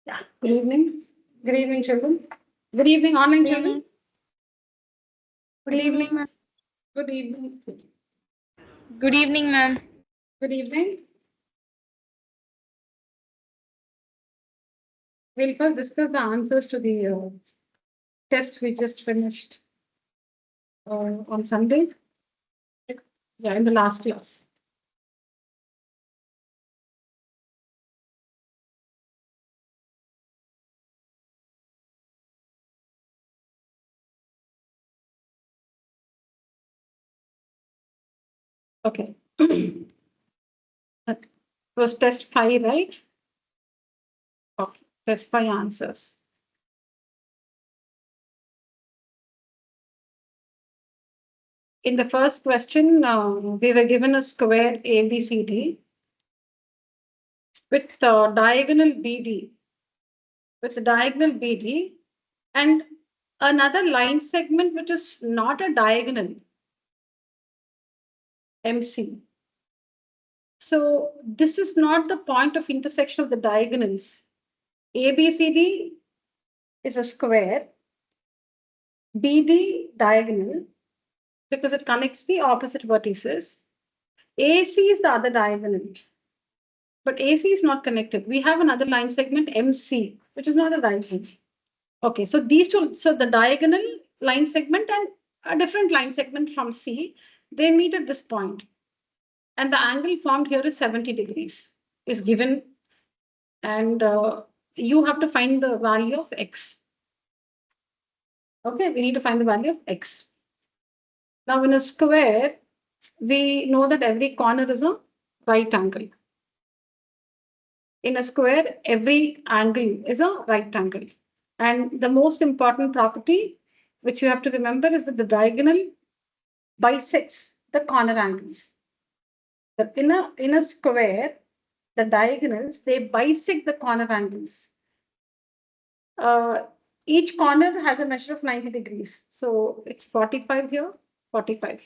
Yeah. Good evening. Good evening, children. Good evening, online Good children. evening. Good evening. Ma'am. Good evening. Good evening, ma'am. Good evening. We'll first discuss the answers to the test we just finished on Sunday. Yeah, in the last class. Okay. That was test 5, right? Okay. Test 5 answers. In the first question, we were given a square ABCD with diagonal BD, and another line segment which is not a diagonal, MC. So this is not the point of intersection of the diagonals. ABCD is a square, BD diagonal because it connects the opposite vertices. AC is the other diagonal, but AC is not connected. We have another line segment MC, which is not a diagonal. Okay, so these two, so the diagonal line segment and a different line segment from C, they meet at this point. And the angle formed here is 70 degrees, is given. And you have to find the value of X. Okay, we need to find the value of X. Now in a square, we know that every corner is a right angle. In a square, every angle is a right angle. And the most important property, which you have to remember, is that the diagonal bisects the corner angles. In a square, the diagonals, they bisect the corner angles. Each corner has a measure of 90 degrees. So it's 45 here, 45,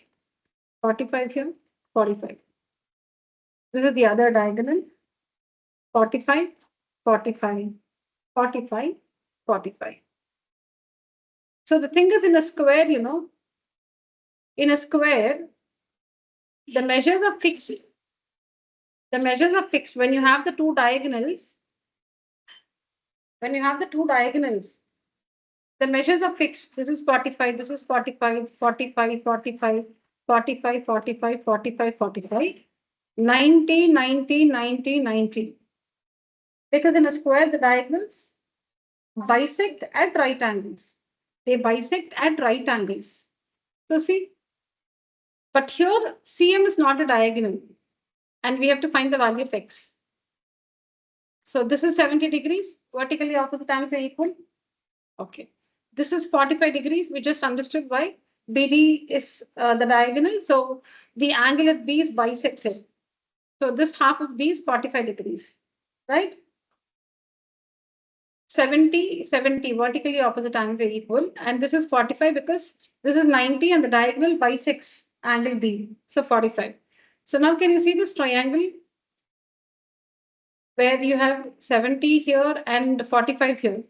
45 here, 45. This is the other diagonal, 45, 45, 45, 45. So the thing is in a square, in a square, the measures are fixed. The measures are fixed when you have the two diagonals. When you have the two diagonals, the measures are fixed. This is 45, this is 45, 45, 45, 45, 45, 45, 45, 90, 90, 90, 90. Because in a square, the diagonals bisect at right angles. They bisect at right angles. So see, but here CM is not a diagonal and we have to find the value of X. So this is 70 degrees, vertically opposite angles are equal. Okay. This is 45 degrees. We just understood why BD is the diagonal. So the angle at B is bisected. So this half of B is 45 degrees, right? 70, 70, vertically opposite angles are equal. And this is 45 because this is 90 and the diagonal bisects angle B. So 45. So now can you see this triangle where you have 70 here and 45 here?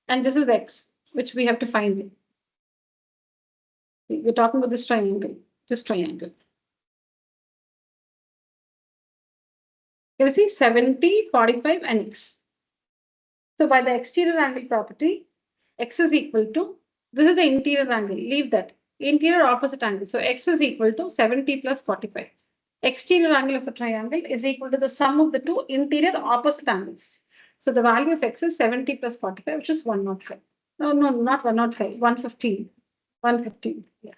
And this is X, which we have to find. We're talking about this triangle, this triangle. You see 70, 45, and X. So by the exterior angle property, X is equal to, this is the interior angle, leave that, interior opposite angle. So X is equal to 70 plus 45. Exterior angle of a triangle is equal to the sum of the two interior opposite angles. So the value of X is 70 plus 45, which is 105. No, not 105, 115. 115, yeah.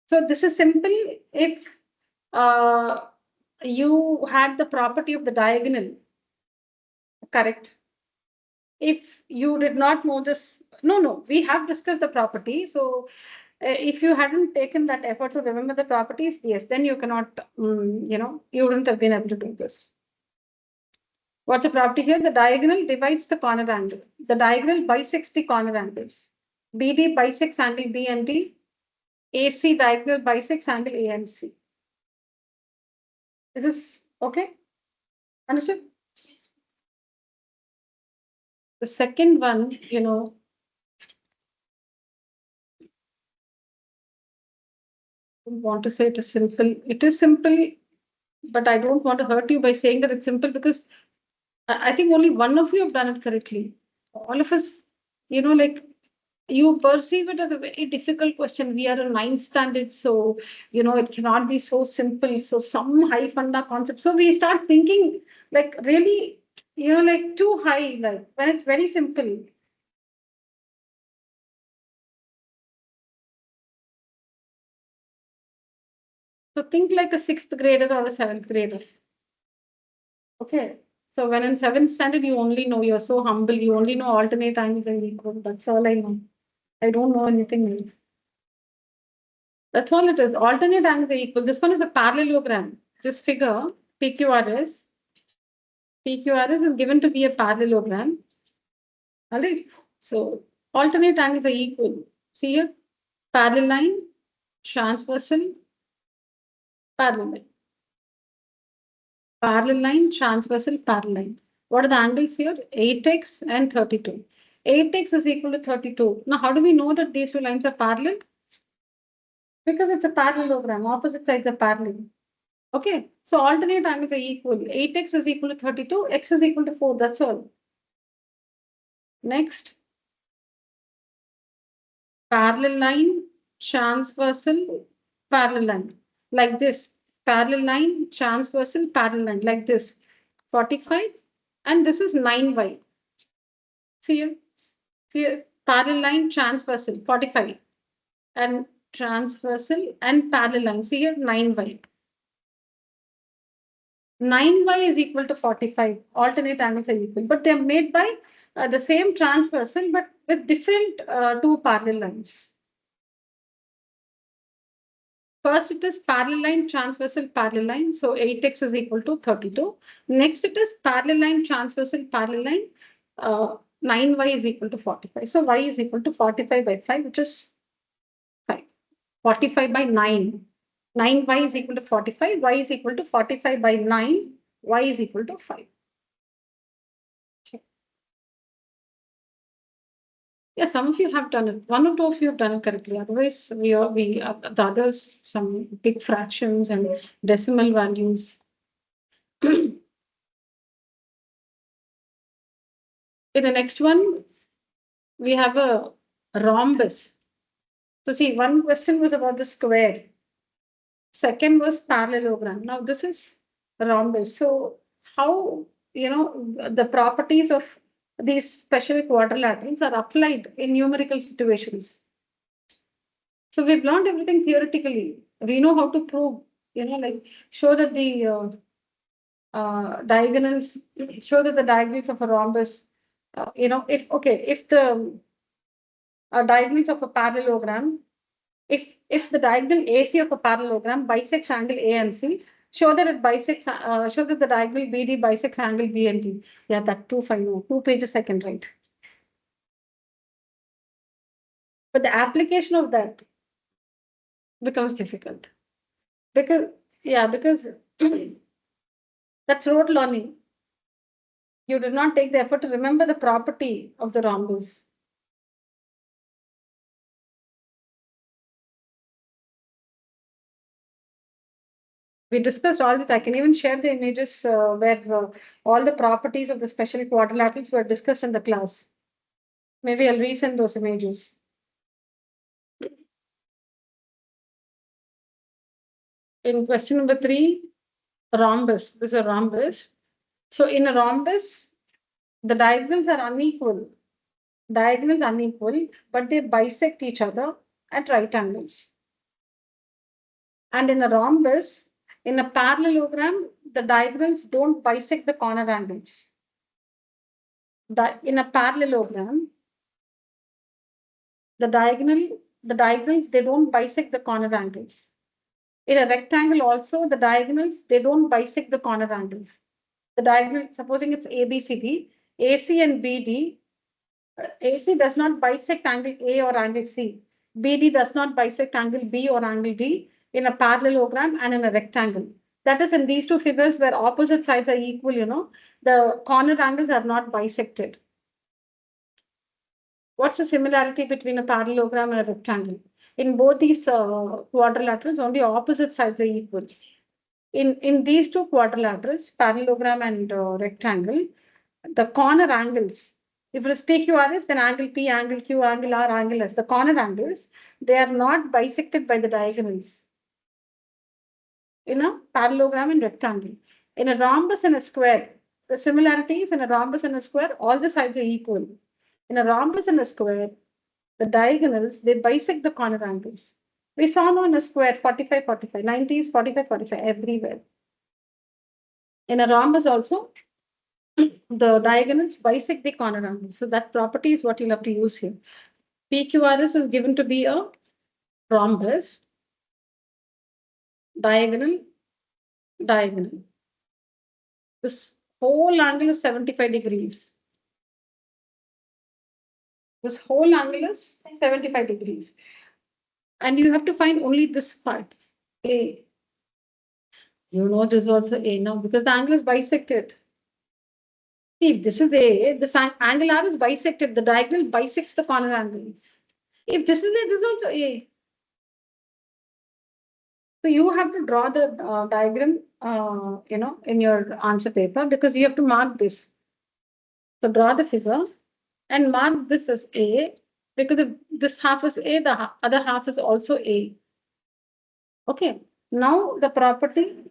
So this is simple if you had the property of the diagonal, correct? If you did not know this, no, we have discussed the property. So if you hadn't taken that effort to remember the properties, yes, then you cannot, you wouldn't have been able to do this. What's the property here? The diagonal divides the corner angle. The diagonal bisects the corner angles. BD bisects angle B and D. AC diagonal bisects angle A and C. Is this okay? Understood? The second one, I don't want to say it is simple. It is simple, but I don't want to hurt you by saying that it's simple because I think only one of you have done it correctly. All of us, like you perceive it as a very difficult question. We are a ninth standard, so it cannot be so simple. So some high funda concept. So we start thinking like really, like too high, like when it's very simple. So think like a sixth grader or a seventh grader. Okay. So when in seventh standard, you only know, you're so humble, you only know alternate angles and equal. That's all I know. I don't know anything else. That's all it is. Alternate angles are equal. This one is a parallelogram. This figure, PQRS, PQRS is given to be a parallelogram. All right. So alternate angles are equal. See here, parallel line, transversal, parallel line. Parallel line, transversal, parallel line. What are the angles here? 8x and 32. 8x is equal to 32. Now, how do we know that these two lines are parallel? Because it's a parallelogram. Opposite sides are parallel. Okay. So alternate angles are equal. 8x is equal to 32. X is equal to 4. That's all. Next. Parallel line, transversal, parallel line. Like this. Parallel line, transversal, parallel line. Like this. 45. And this is 9y. See here. See here. Parallel line, transversal, 45. And transversal and parallel line. See here, 9y. 9y is equal to 45. Alternate angles are equal. But they're made by the same transversal, but with different two parallel lines. First, it is parallel line, transversal, parallel line. So 8x is equal to 32. Next, it is parallel line, transversal, parallel line. 9y is equal to 45. So y is equal to 45 by 5, which is 5. 45 by 9. 9y is equal to 45. Y is equal to 45 by 9. Y is equal to 5. Yeah, some of you have done it. One or two of you have done it correctly. Otherwise, the others, some big fractions and decimal values. In the next one, we have a rhombus. So see, one question was about the square. Second was parallelogram. Now this is rhombus. So how, the properties of these special quadrilaterals are applied in numerical situations. So we've learned everything theoretically. We know how to prove, like show that the diagonals, show that the diagonals of a rhombus, if the diagonals of a parallelogram, if the diagonal AC of a parallelogram bisects angle A and C, show that it bisects, show that the diagonal BD bisects angle B and D. Yeah, that too fine. 2 pages I can write. But the application of that becomes difficult. Because that's rote learning. You did not take the effort to remember the property of the rhombus. We discussed all this. I can even share the images where all the properties of the special quadrilaterals were discussed in the class. Maybe I'll resend those images. In question number 3, rhombus. This is a rhombus. So in a rhombus, the diagonals are unequal. Diagonals unequal, but they bisect each other at right angles. And in a rhombus, in a parallelogram, the diagonals don't bisect the corner angles. In a parallelogram, the diagonals, they don't bisect the corner angles. In a rectangle also, the diagonals, they don't bisect the corner angles. The diagonal, supposing it's ABCD, AC and BD, AC does not bisect angle A or angle C. BD does not bisect angle B or angle D in a parallelogram and in a rectangle. That is in these two figures where opposite sides are equal, the corner angles are not bisected. What's the similarity between a parallelogram and a rectangle? In both these quadrilaterals, only opposite sides are equal. In these two quadrilaterals, parallelogram and rectangle, the corner angles, if it is PQRS, then angle P, angle Q, angle R, angle S, the corner angles, they are not bisected by the diagonals. In a parallelogram and rectangle. In a rhombus and a square, the similarities in a rhombus and a square, all the sides are equal. In a rhombus and a square, the diagonals, they bisect the corner angles. We saw now in a square 45, 45, 90 is 45, 45 everywhere. In a rhombus also, the diagonals bisect the corner angles. So that property is what you'll have to use here. PQRS is given to be a rhombus, diagonal, diagonal. This whole angle is 75 degrees. This whole angle is 75 degrees. And you have to find only this part, A. You know this is also A now because the angle is bisected. See, if this is A, this angle R is bisected. The diagonal bisects the corner angles. If this is A, this is also A. So you have to draw the diagram, in your answer paper because you have to mark this. So draw the figure and mark this as A because if this half is A, the other half is also A. Okay. Now the property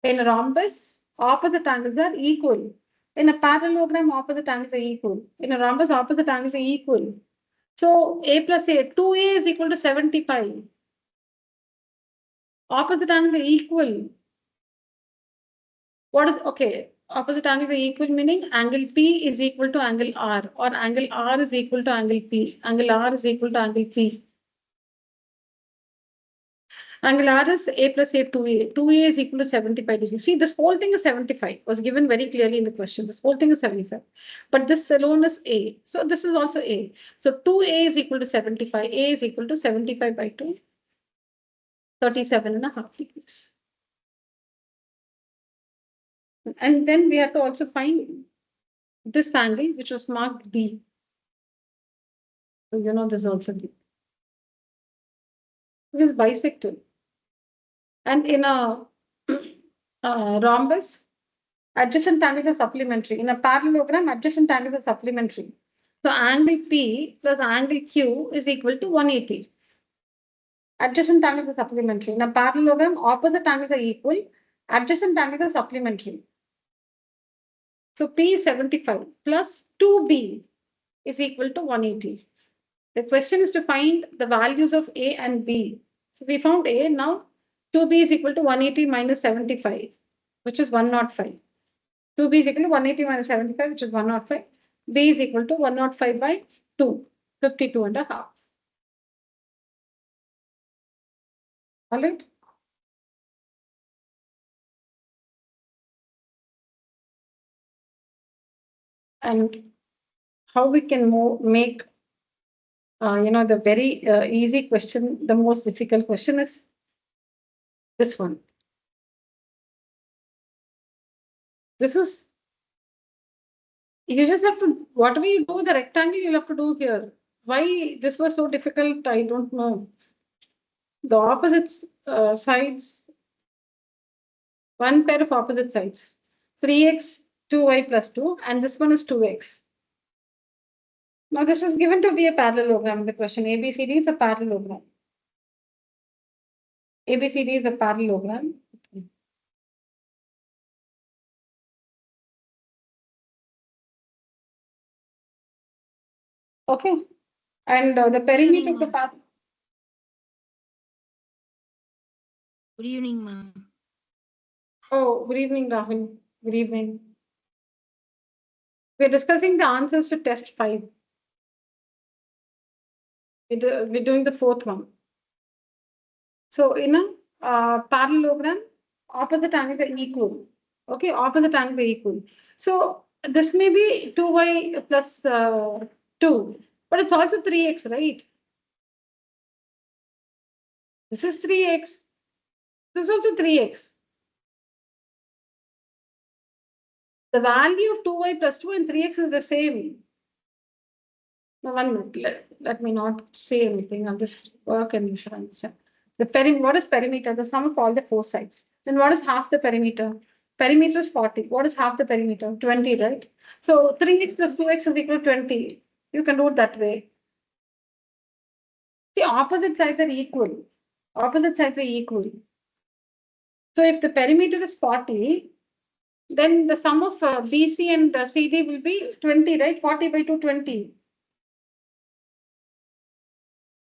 in a rhombus, opposite angles are equal. In a parallelogram, opposite angles are equal. In a rhombus, opposite angles are equal. So A plus A, 2A is equal to 75. Opposite angles are equal. What is, okay, opposite angles are equal meaning angle P is equal to angle R or angle R is equal to angle P. Angle R is equal to angle P. Angle R is A plus A, 2A. 2A is equal to 75 degrees. See, this whole thing is 75. Was given very clearly in the question. This whole thing is 75. But this alone is A. So this is also A. So 2A is equal to 75. A is equal to 75 by 2. 37.5 degrees. And then we have to also find this angle, which was marked B. So you know this also B. It is bisected. And in a rhombus, adjacent angles are supplementary. In a parallelogram, adjacent angles are supplementary. So angle P plus angle Q is equal to 180. Adjacent angles are supplementary. In a parallelogram, opposite angles are equal. Adjacent angles are supplementary. So P is 75 plus 2B is equal to 180. The question is to find the values of A and B. So we found A. Now 2B is equal to 180 minus 75, which is 105. 2B is equal to 180 minus 75, which is 105. B is equal to 105 by 2, 52.5. All right. And how we can make, the very easy question, the most difficult question is this one. This is, you just have to, whatever you do with the rectangle, you'll have to do here. Why this was so difficult, I don't know. The opposite sides, one pair of opposite sides, 3x, 2y plus 2, and this one is 2x. Now this is given to be a parallelogram. The question ABCD is a parallelogram. ABCD is a parallelogram. Okay. And the perimeter of the path. Good evening, ma'am. Oh, good evening, Rahul. Good evening. We're discussing the answers to test 5. We're doing the 4th one. So in a parallelogram, opposite angles are equal. Okay, opposite angles are equal. So this may be 2y plus 2, but it's also 3x, right? This is 3x. This is also 3x. The value of 2y plus 2 and 3x is the same. Now, 1 minute. Let me not say anything. I'll just work and you should understand. What is perimeter? The sum of all the four sides. Then what is half the perimeter? Perimeter is 40. What is half the perimeter? 20, right? So 3x plus 2x is equal to 20. You can do it that way. The opposite sides are equal. Opposite sides are equal. So if the perimeter is 40, then the sum of BC and CD will be 20, right? 40 by 2, 20.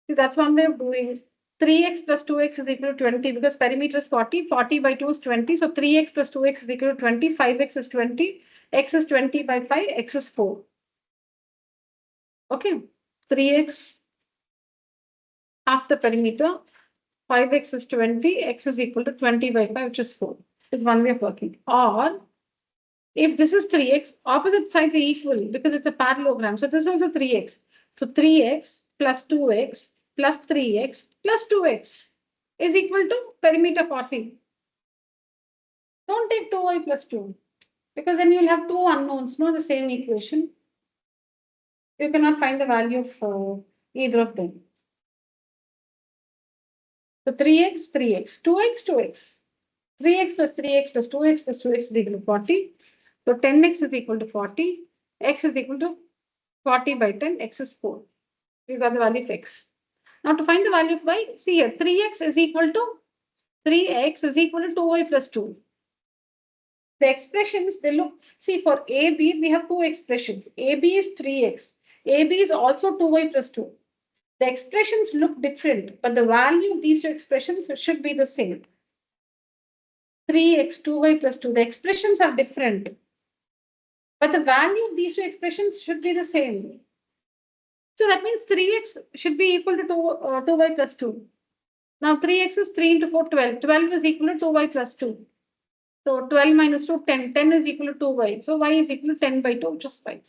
See, that's one way of doing it. 3x plus 2x is equal to 20 because perimeter is 40. 40 by 2 is 20. So 3x plus 2x is equal to 20. 5x is 20. X is 20 by 5. X is 4. Okay. 3x half the perimeter. 5x is 20. X is equal to 20 by 5, which is 4. Is one way of working. Or if this is 3x, opposite sides are equal because it's a parallelogram. So this is also 3x. So 3x plus 2x plus 3x plus 2x is equal to perimeter 40. Don't take 2y plus 2 because then you'll have two unknowns, not the same equation. You cannot find the value of either of them. So 3x, 3x, 2x, 2x. 3x plus 3x plus 2x plus 2x is equal to 40. So 10x is equal to 40. X is equal to 40 by 10. X is 4. You got the value of x. Now to find the value of y, see here, 3x is equal to 2y plus 2. The expressions, they look, see for AB, we have two expressions. AB is 3x. AB is also 2y plus 2. The expressions look different, but the value of these two expressions should be the same. 3x, 2y plus 2. The expressions are different, but the value of these two expressions should be the same. So that means 3x should be equal to 2y plus 2. Now 3x is 3 into 4, 12. 12 is equal to 2y plus 2. So 12 minus 2, 10. 10 is equal to 2y. So y is equal to 10 by 2, which is 5.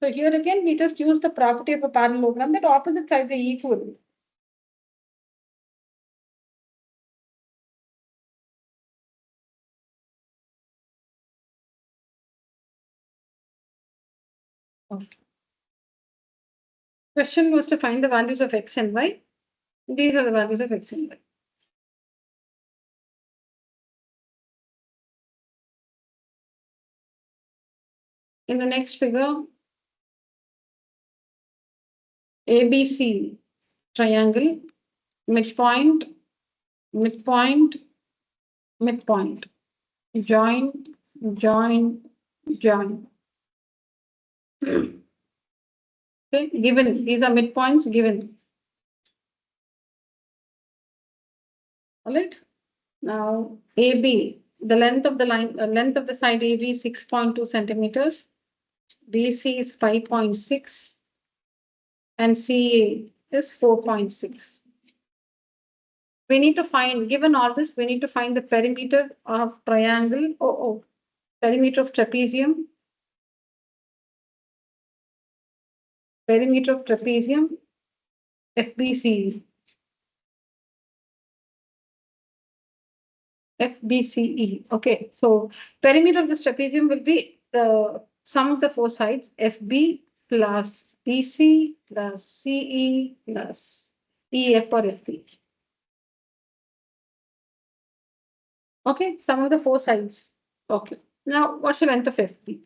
So here again, we just use the property of a parallelogram that opposite sides are equal. Okay. Question was to find the values of x and y. These are the values of x and y. In the next figure, ABC triangle, midpoint, midpoint, midpoint, join, join, join. Okay, given, these are midpoints given. All right. Now, AB, the length of the line, length of the side AB is 6.2 centimeters. BC is 5.6 and CA is 4.6. We need to find, given all this, we need to find the perimeter of triangle, perimeter of trapezium, perimeter of trapezium, FBCE. FBCE. Okay, so perimeter of this trapezium will be the sum of the four sides, FB plus BC plus CE plus EF or FB. Okay, sum of the four sides. Okay, now what's the length of FB?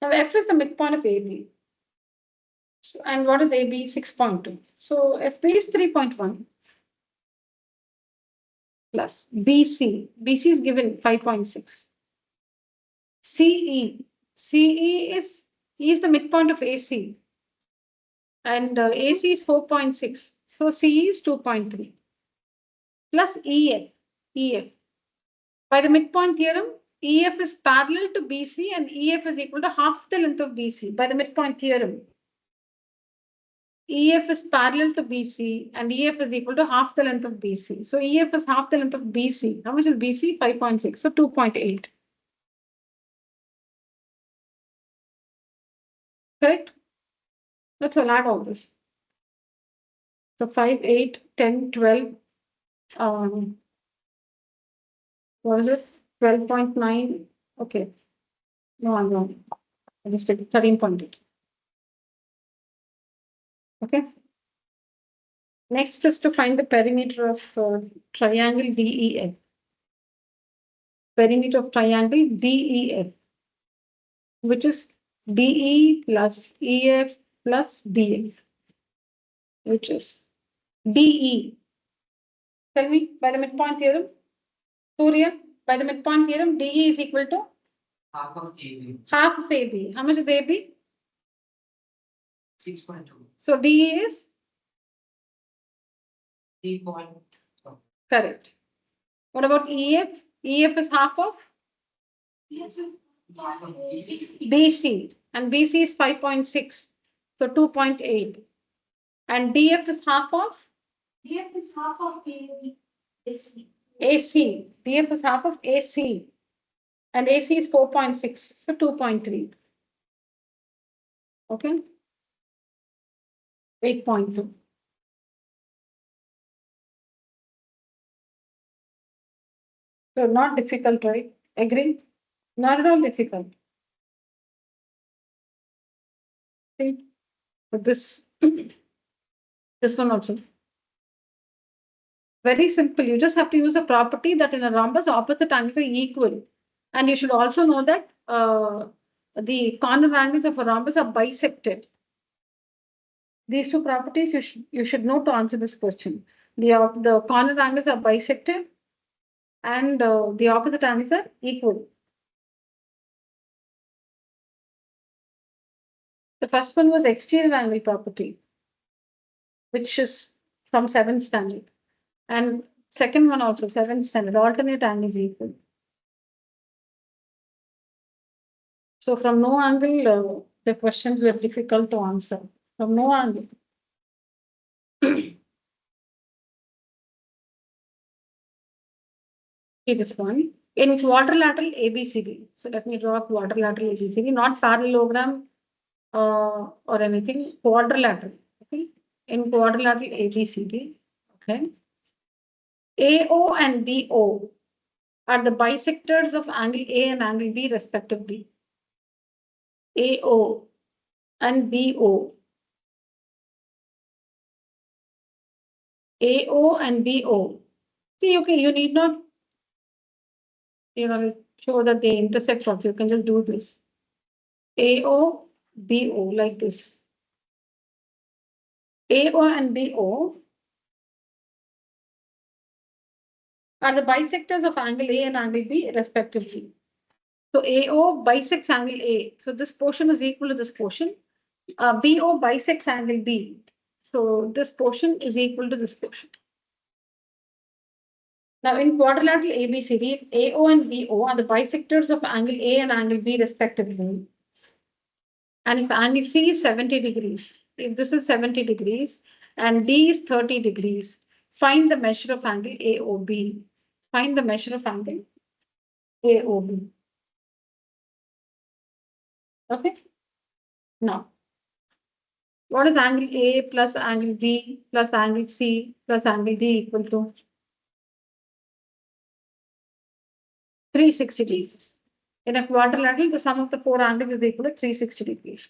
Now F is the midpoint of AB. And what is AB? 6.2. So FB is 3.1 plus BC. BC is given 5.6. CE. CE is the midpoint of AC. And AC is 4.6. So CE is 2.3. Plus EF. EF. By the midpoint theorem, EF is parallel to BC and EF is equal to half the length of BC by the midpoint theorem. EF is parallel to BC and EF is equal to half the length of BC. So EF is half the length of BC. How much is BC? 5.6. So 2.8. Correct? Let's add all this. So 5, 8, 10, 12, What is it? 12.9. Okay. No, I'm wrong. I just did 13.8. Okay. Next is to find the perimeter of triangle DEF. Perimeter of triangle DEF, which is DE plus EF plus DF, which is DE. Tell me, by the midpoint theorem, Surya, by the midpoint theorem, DE is equal to half of AB. half of AB. How much is AB? 6.2. So DE is 3. correct. What about EF? EF is half of Yes, half of BC. BC, and BC is 5.6, so 2.8. And DF is half of DF is half of AB. AC. DF is half of AC, and AC is 4.6, so 2.3. Okay. 8.2. So not difficult, right? Agree? Not at all difficult. See, but this this one also. Very simple. You just have to use a property that in a rhombus opposite angles are equal. And you should also know that the corner angles of a rhombus are bisected. These two properties you should know to answer this question. The corner angles are bisected and the opposite angles are equal. The first one was exterior angle property, which is from 7th standard. And second one also 7th standard, alternate angles equal. So from no angle, the questions were difficult to answer. From no angle. See this one. In quadrilateral ABCD. So let me draw quadrilateral ABCD, not parallelogram or anything, quadrilateral. Okay. In quadrilateral ABCD. Okay. AO and BO are the bisectors of angle A and angle B respectively. AO and BO. AO and BO. See, okay, you need not, show that they intersect also. You can just do this. AO, BO, like this. AO and BO are the bisectors of angle A and angle B respectively. So AO bisects angle A. So this portion is equal to this portion. BO bisects angle B. So this portion is equal to this portion. Now in quadrilateral ABCD, AO and BO are the bisectors of angle A and angle B respectively. And if angle C is 70 degrees, if this is 70 degrees and D is 30 degrees, find the measure of angle AOB. Find the measure of angle AOB. Okay. Now, what is angle A plus angle B plus angle C plus angle D equal to? 360 degrees. In a quadrilateral, the sum of the four angles is equal to 360 degrees.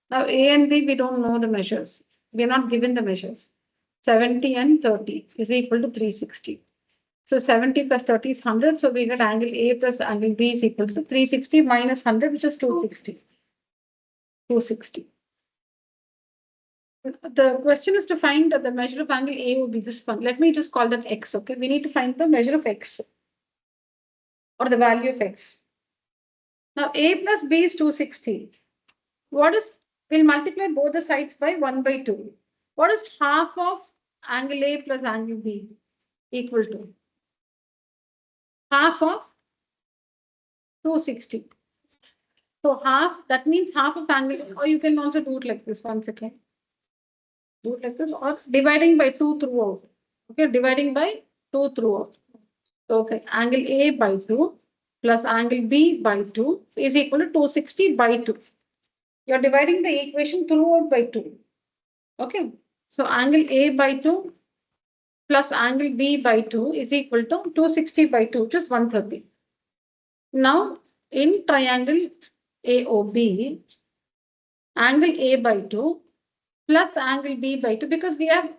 Now, A and B, we don't know the measures. We are not given the measures. 70 and 30 is equal to 360. So 70 plus 30 is 100. So we get angle A plus angle B is equal to 360 minus 100, which is 260. 260. The question is to find the measure of angle A would be this one. Let me just call that X. Okay. We need to find the measure of X or the value of X. Now A plus B is 260. We'll multiply both the sides by 1 by 2. What is half of angle A plus angle B equal to? Half of 260. So half, that means half of angle, or you can also do it like this once again. Do it like this, or dividing by 2 throughout. Okay, dividing by 2 throughout. So okay, angle A by 2 plus angle B by 2 is equal to 260 by 2. You're dividing the equation throughout by 2. Okay, so angle A by 2 plus angle B by 2 is equal to 260 by 2, which is 130. Now, in triangle AOB, angle A by 2 plus angle B by 2, because we have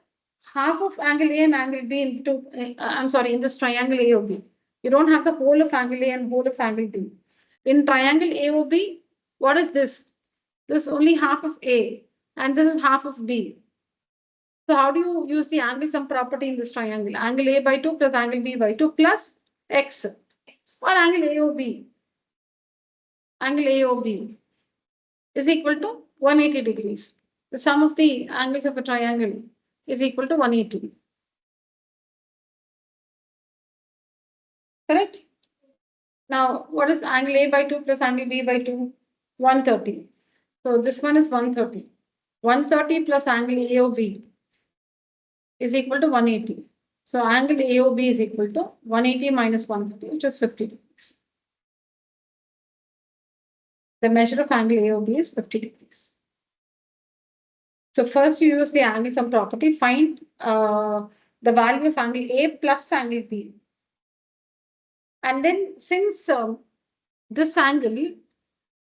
half of angle A and angle B into, I'm sorry, in this triangle AOB. You don't have the whole of angle A and whole of angle B. In triangle AOB, what is this? This is only half of A and this is half of B. So how do you use the angle sum property in this triangle? Angle A by 2 plus angle B by 2 plus X or angle AOB. Angle AOB is equal to 180 degrees. The sum of the angles of a triangle is equal to 180. Correct? Now, what is angle A by 2 plus angle B by 2? 130. So this one is 130. 130 plus angle AOB is equal to 180. So angle AOB is equal to 180 minus 130, which is 50 degrees. The measure of angle AOB is 50 degrees. So first you use the angle sum property, find the value of angle A plus angle B. And then since this angle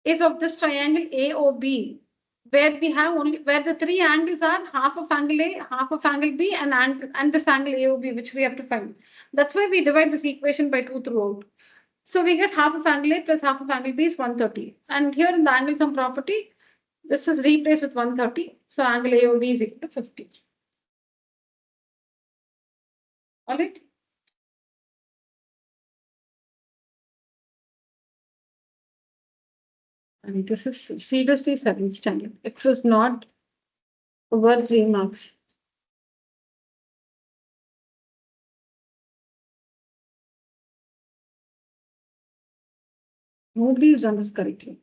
is of this triangle AOB, where we have only, where the three angles are half of angle A, half of angle B, and this angle AOB, which we have to find. That's why we divide this equation by 2 throughout. So we get half of angle A plus half of angle B is 130. And here in the angle sum property, this is replaced with 130. So angle AOB is equal to 50. All right. And this is seriously 7th standard. It was not worth 3 marks. Nobody has done this correctly.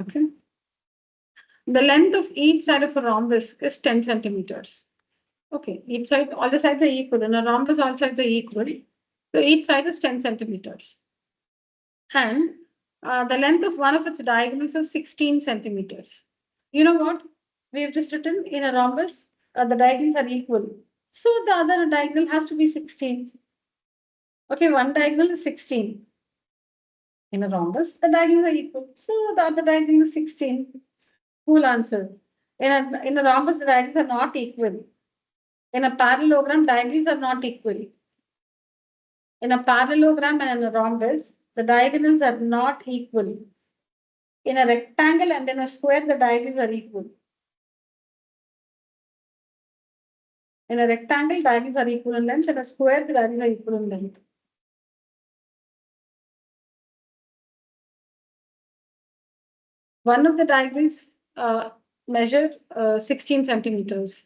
Okay. The length of each side of a rhombus is 10 centimeters. Okay, each side, all the sides are equal. In a rhombus, all sides are equal. So each side is 10 centimeters. And the length of one of its diagonals is 16 centimeters. You know what? We have just written in a rhombus, the diagonals are equal. So the other diagonal has to be 16. Okay, one diagonal is 16. In a rhombus, the diagonals are equal. So the other diagonal is 16. Cool answer. In a rhombus, the diagonals are not equal. In a parallelogram, diagonals are not equal. In a parallelogram and in a rhombus, the diagonals are not equal. In a rectangle and in a square, the diagonals are equal. In a rectangle, diagonals are equal in length. In a square, the diagonals are equal in length. One of the diagonals measure 16 centimeters.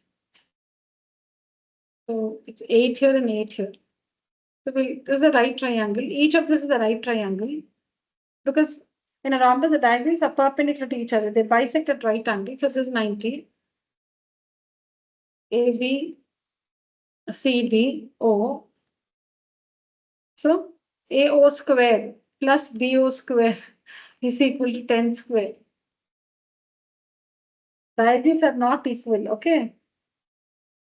So it's 8 here and 8 here. So this is a right triangle. Each of this is a right triangle because in a rhombus, the diagonals are perpendicular to each other. They bisect at right angles. So this is 90. AB, CD, O. So AO square plus BO square is equal to 10 square. Diagonals are not equal, okay?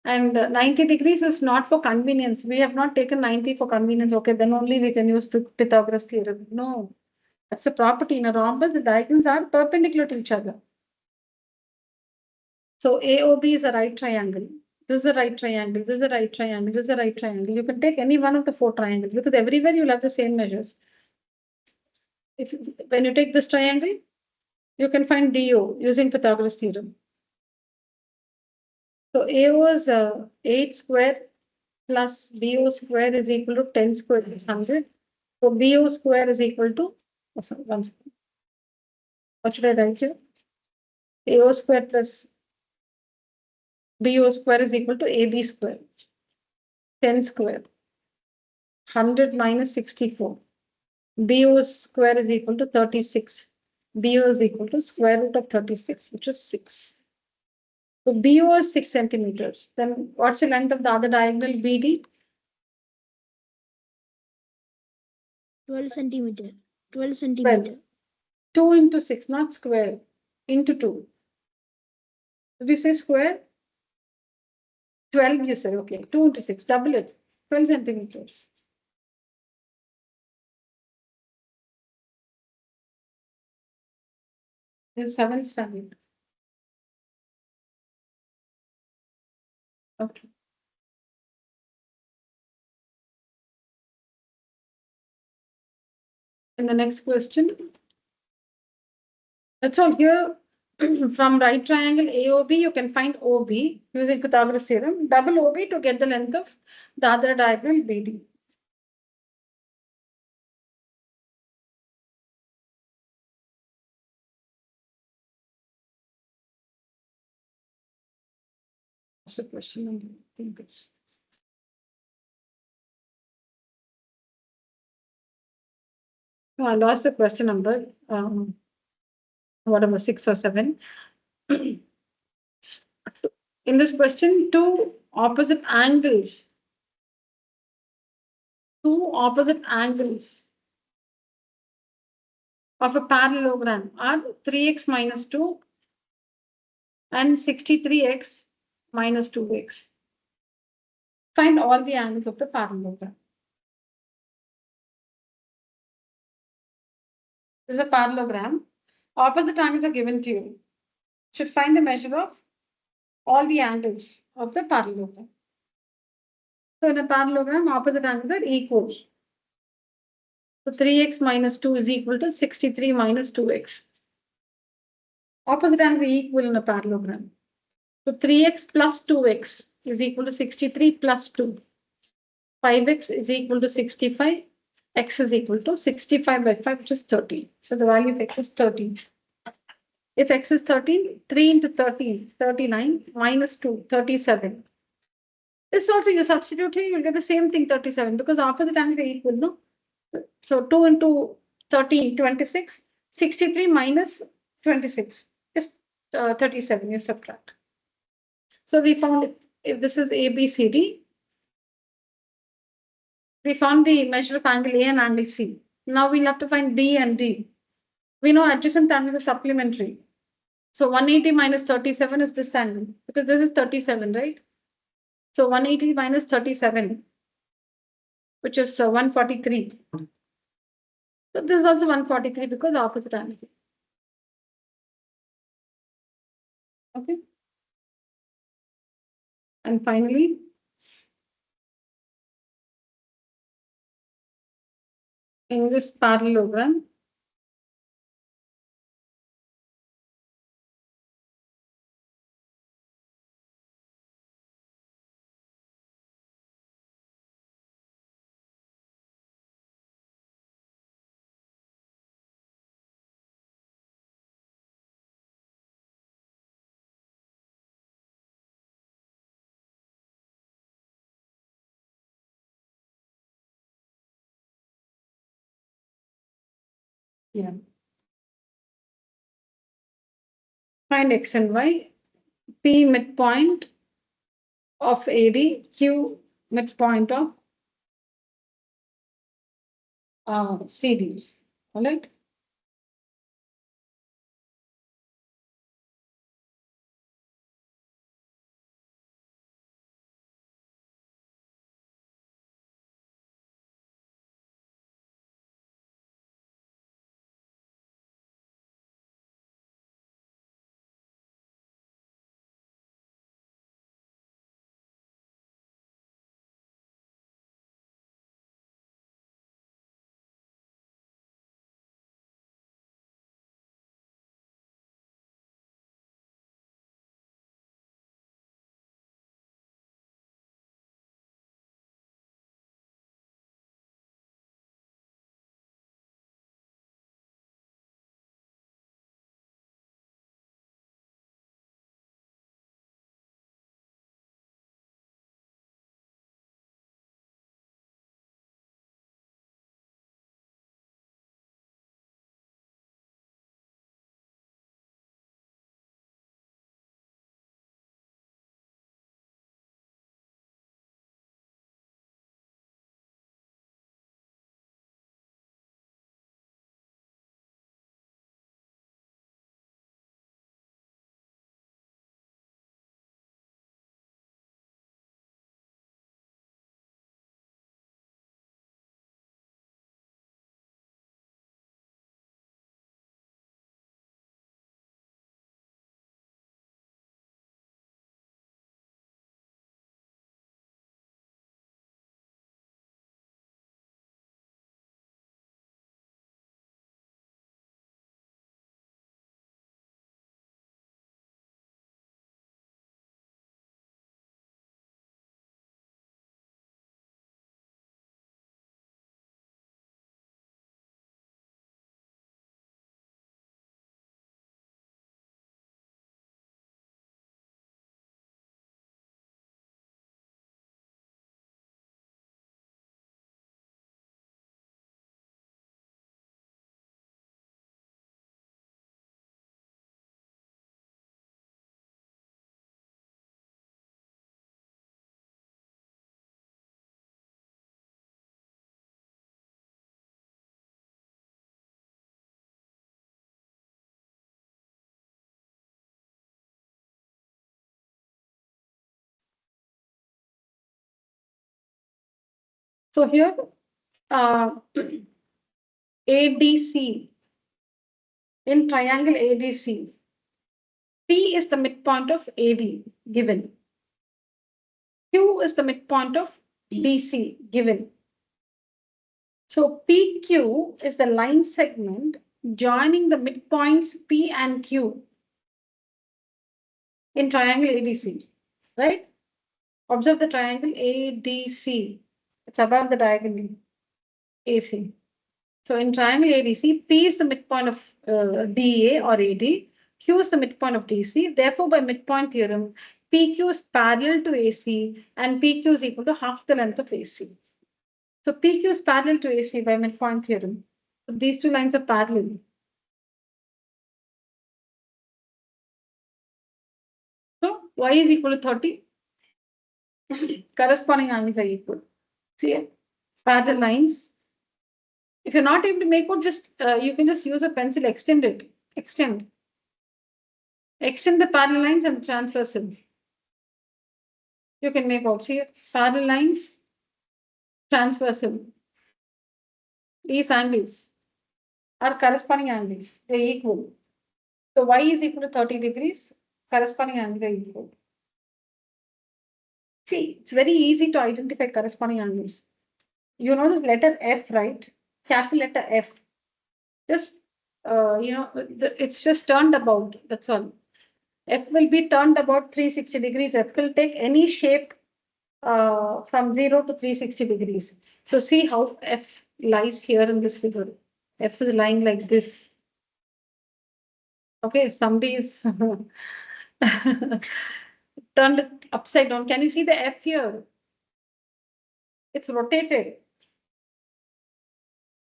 And 90 degrees is not for convenience. We have not taken 90 for convenience. Okay, then only we can use Pythagoras theorem. No, that's a property. In a rhombus, the diagonals are perpendicular to each other. So AOB is a right triangle. This is a right triangle. This is a right triangle. This is a right triangle. You can take any one of the 4 triangles because everywhere you'll have the same measures. When you take this triangle, you can find DO using Pythagoras theorem. So AO is 8 square plus BO square is equal to 10 square is 100. So BO square is equal to, oh, sorry, one second. What should I write here? AO square plus BO square is equal to AB square. 10 square. 100 minus 64. BO square is equal to 36. BO is equal to square root of 36, which is 6. So BO is 6 centimeters. Then what's the length of the other diagonal BD? 12 centimeter. 12 centimeter. 2 into 6, not square, into 2. Did you say square? 12, you said, okay. 2 into 6, double it, 12 centimeters. This is 7th standard. Okay. And the next question. That's all here. From right triangle AOB, you can find OB using Pythagoras theorem. Double OB to get the length of the other diagonal BD. That's the question. I think it's. Oh, I lost the question number. Whatever, 6 or 7. In this question, two opposite angles of a parallelogram are 3x minus 2 and 63x minus 2x. Find all the angles of the parallelogram. This is a parallelogram. Opposite angles are given to you. Should find the measure of all the angles of the parallelogram. So in a parallelogram, opposite angles are equal. So 3x minus 2 is equal to 63 minus 2x. Opposite angles are equal in a parallelogram. So 3x plus 2x is equal to 63 plus 2. 5x is equal to 65. X is equal to 65 by 5, which is 13. So the value of x is 13. If x is 13, 3 into 13, 39, minus 2, 37. This also you substitute here, you'll get the same thing, 37, because opposite angles are equal, no? So 2 into 13, 26, 63 minus 26 is 37, you subtract. So we found if this is ABCD, we found the measure of angle A and angle C. Now we'll have to find B and D. We know adjacent angles are supplementary. So 180 minus 37 is this angle, because this is 37, right? So 180 minus 37, which is 143. So this is also 143 because opposite angle. Okay. And finally, in this parallelogram, yeah. Find x and y, P midpoint of AD, Q midpoint of CD. All right. So here, ADC, in triangle ADC, P is the midpoint of AD given. Q is the midpoint of DC given. So PQ is the line segment joining the midpoints P and Q in triangle ADC, right? Observe the triangle ADC. It's above the diagonal AC. So in triangle ADC, P is the midpoint of DA or AD, Q is the midpoint of DC. Therefore, by midpoint theorem, PQ is parallel to AC and PQ is equal to half the length of AC. So PQ is parallel to AC by midpoint theorem. So these two lines are parallel. So Y is equal to 30. Corresponding angles are equal. See, parallel lines. If you're not able to make out, just you can just use a pencil, extend it. Extend the parallel lines and the transversal. You can make out, see, parallel lines, transversal. These angles are corresponding angles. They're equal. So Y is equal to 30 degrees. Corresponding angles are equal. See, it's very easy to identify corresponding angles. You know this letter F, right? Capital letter F. Just, it's just turned about. That's all. F will be turned about 360 degrees. F will take any shape from 0 to 360 degrees. So see how F lies here in this figure. F is lying like this. Okay, somebody is turned it upside down. Can you see the F here? It's rotated.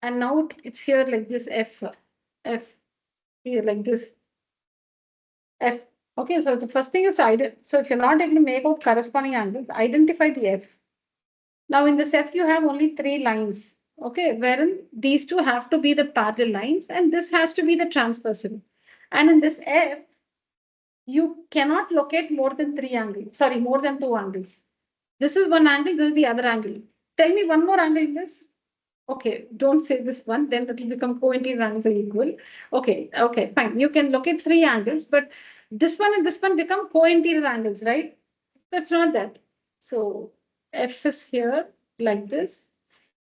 And now it's here like this F here like this F. Okay, so the first thing is so if you're not able to make out corresponding angles, identify the F. Now in this F, you have only 3 lines. Okay, wherein these two have to be the parallel lines and this has to be the transversal. And in this F, you cannot locate more than 3 angles. Sorry, more than 2 angles. This is one angle, this is the other angle. Tell me one more angle in this. Okay, don't say this one, then that will become co-interior angles are equal. Okay, fine. You can locate 3 angles, but this one and this one become co-interior angles, right? That's not that. So F is here like this.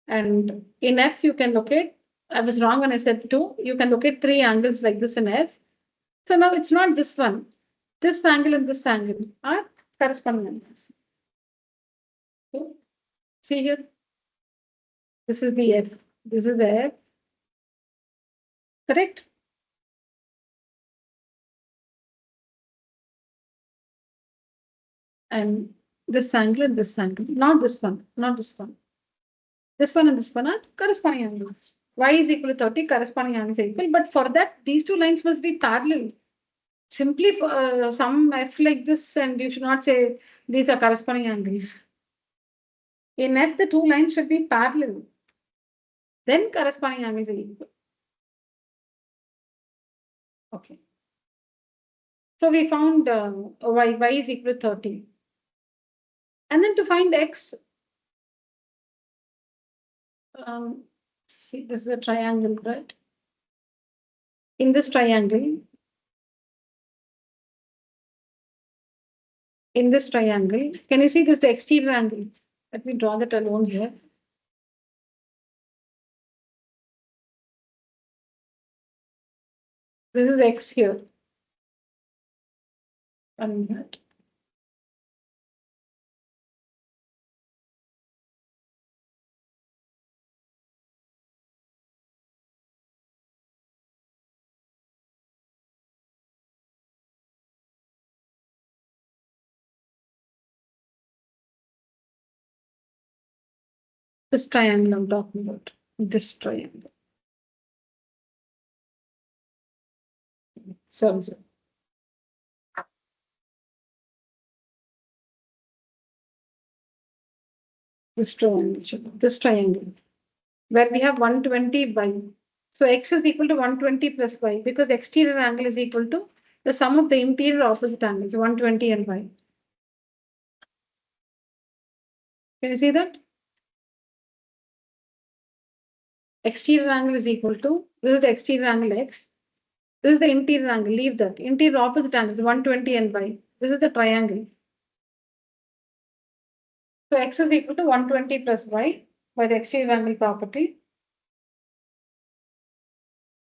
And in F, you can locate, I was wrong when I said 2, you can locate 3 angles like this in F. So now it's not this one. This angle and this angle are corresponding angles. So, see here, this is the F, this is the F, correct? And this angle and this angle, not this one, not this one. This one and this one are corresponding angles. Y is equal to 30, corresponding angles are equal. But for that, these two lines must be parallel. Simply for some F like this, and you should not say these are corresponding angles. In F, the 2 lines should be parallel. Then corresponding angles are equal. Okay. So we found y is equal to 30. And then to find x, see, this is a triangle, right? In this triangle, can you see this, the exterior angle? Let me draw that alone here. This is x here. And that. This triangle I'm talking about. This triangle. Sorry. This triangle, where we have 120 y. So x is equal to 120 plus y because the exterior angle is equal to the sum of the interior opposite angles, 120 and y. Can you see that? exterior angle is equal to, this is the exterior angle x. This is the interior angle, leave that. Interior opposite angle is 120 and y. This is the triangle. So x is equal to 120 plus y by the exterior angle property.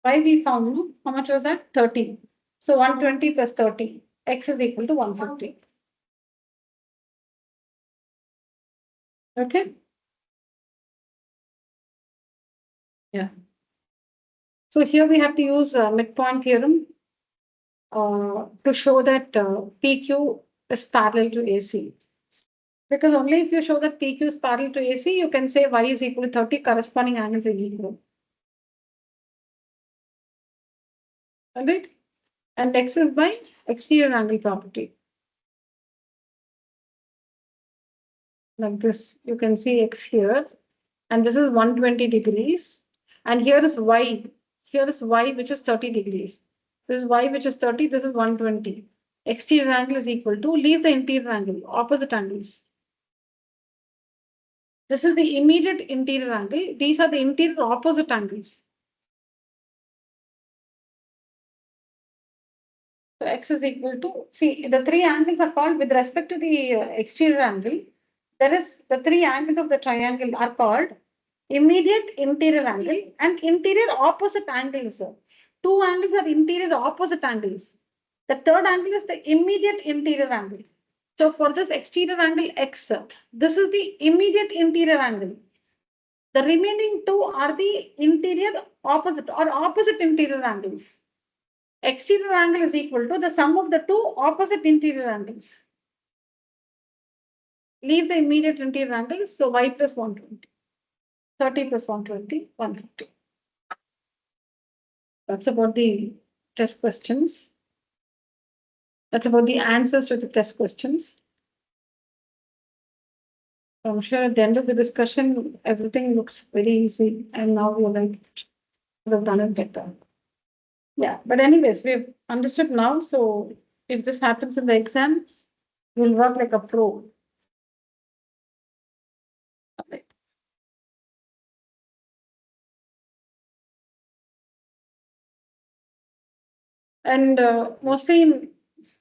Y we found, no? How much was that? 30. So 120 plus 30, x is equal to 150. Okay? Yeah. So here we have to use midpoint theorem to show that PQ is parallel to AC. Because only if you show that PQ is parallel to AC, you can say Y is equal to 30, corresponding angles are equal. All right? And X is by exterior angle property. Like this, you can see X here, and this is 120 degrees. And here is Y. Here is Y, which is 30 degrees. This is Y, which is 30, this is 120. Exterior angle is equal to, leave the interior angle, opposite angles. This is the immediate interior angle. These are the interior opposite angles. So x is equal to, see, the three angles are called with respect to the exterior angle. There is the three angles of the triangle are called immediate interior angle and interior opposite angles. Two angles are interior opposite angles. The third angle is the immediate interior angle. So for this exterior angle x, this is the immediate interior angle. The remaining two are the interior opposite or opposite interior angles. Exterior angle is equal to the sum of the two opposite interior angles. Leave the immediate interior angles, so y plus 120. 30 plus 120, 150. That's about the test questions. That's about the answers to the test questions. I'm sure at the end of the discussion, everything looks very easy, and now we're like, would have done it better. Yeah, but anyways, we've understood now. So if this happens in the exam, you'll work like a pro. Right. And mostly in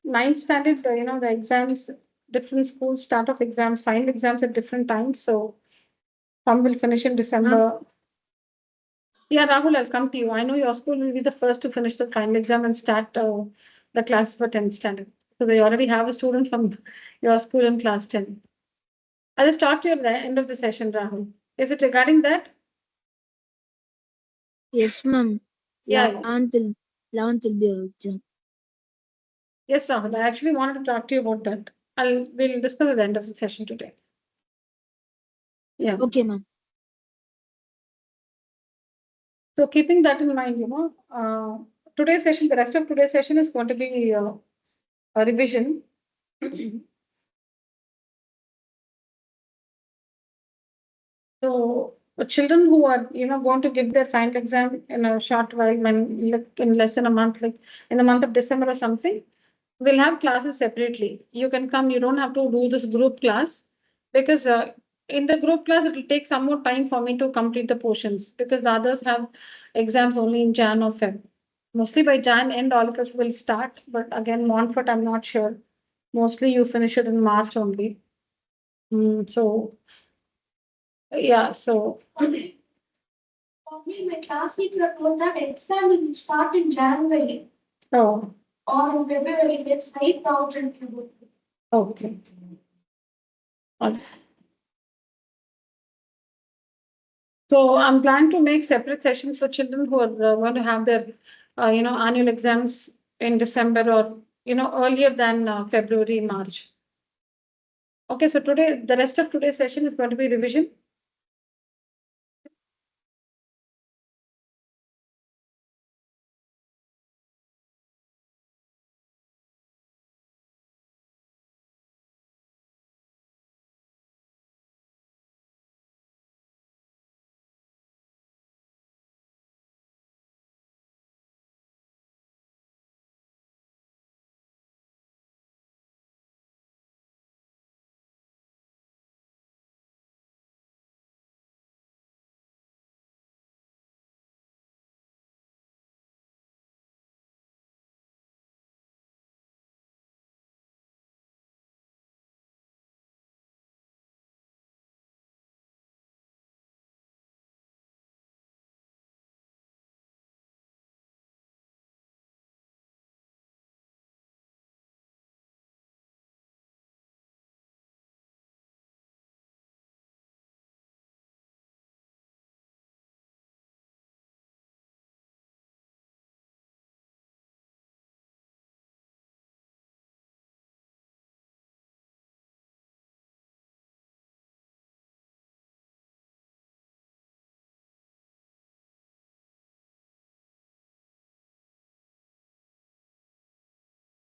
ninth standard, the exams, different schools start off exams, final exams at different times. So some will finish in December. Yeah, Rahul, I'll come to you. I know your school will be the first to finish the final exam and start the class for 10th standard. So they already have a student from your school in class 10. I'll just talk to you at the end of the session, Rahul. Is it regarding that? Yes, ma'am. Yeah. 11th will be our exam. Yes, Rahul. I actually wanted to talk to you about that. We'll discuss at the end of the session today. Yeah. Okay, ma'am. So keeping that in mind, today's session, the rest of today's session is going to be a revision. So children who are, going to give their final exam in a short while, in less than a month, like in the month of December or something, we'll have classes separately. You can come, you don't have to do this group class because in the group class, it will take some more time for me to complete the portions because the others have exams only in Jan or Feb. Mostly by Jan end, all of us will start. But again, Montfort, I'm not sure. Mostly you finish it in March only. So, yeah, so. For me, my class teacher told that exam will start in January Oh, or in February. It's high probability. okay. So I'm planning to make separate sessions for children who are going to have their, annual exams in December or, earlier than February, March. Okay, so today, the rest of today's session is going to be revision.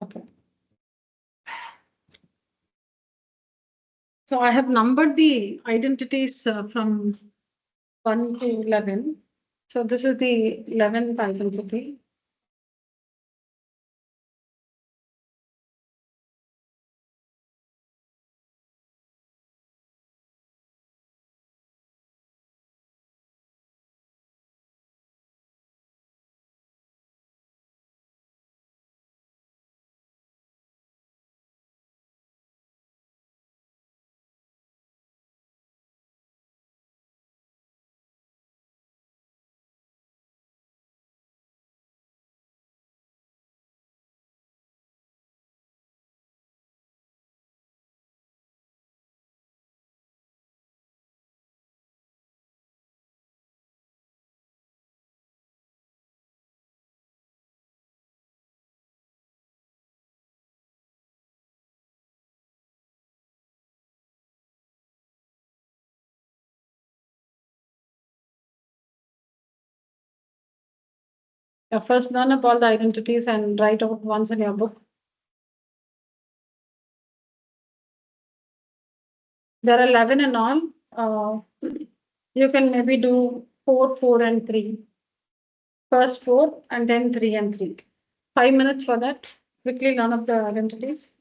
Okay. So I have numbered the identities from 1 to 11. So this is the 11th identity. First learn up all the identities and write out once in your book. There are 11 in all. You can maybe do 4, 4, and 3. First 4 and then 3 and 3. 5 minutes for that. Quickly learn up the identities.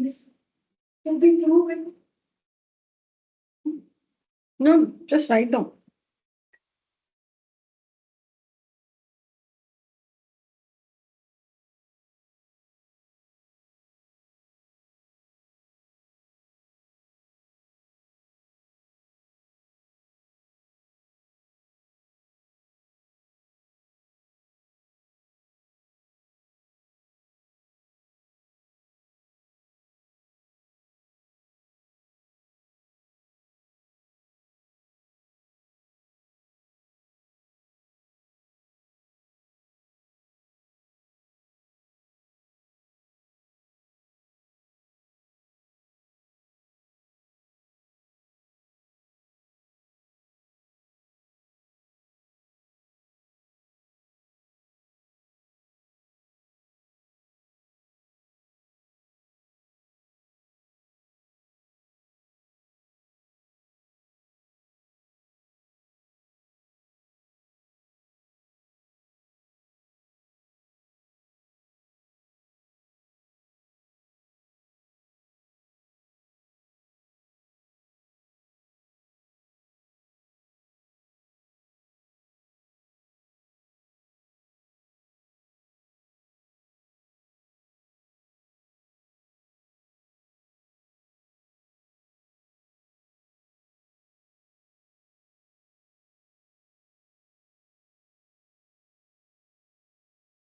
This can be proven. No, just write down.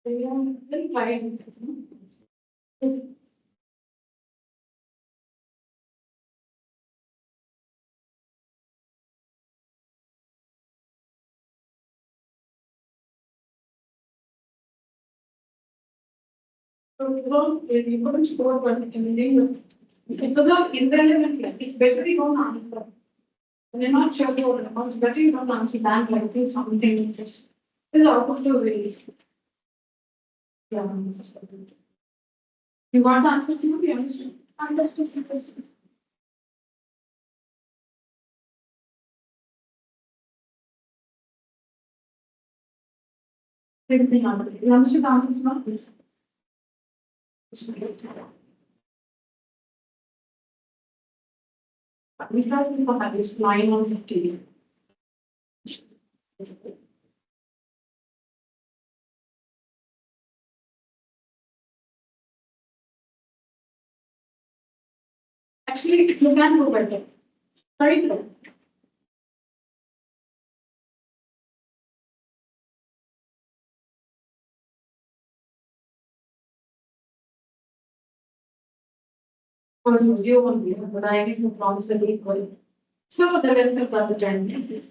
Very fine. So you couldn't score one anything. Because of irrelevant, it's better you don't answer. When you're not sure what it was, better you don't answer than writing something just is out of the way. Yeah. You got the answer to you understand? Understood because everything out. You understood the answer to not this. Which has been the highest 9 on 15. Actually, you can do better. Right? Or zero on the varieties of promise are equal. So the length of the 10.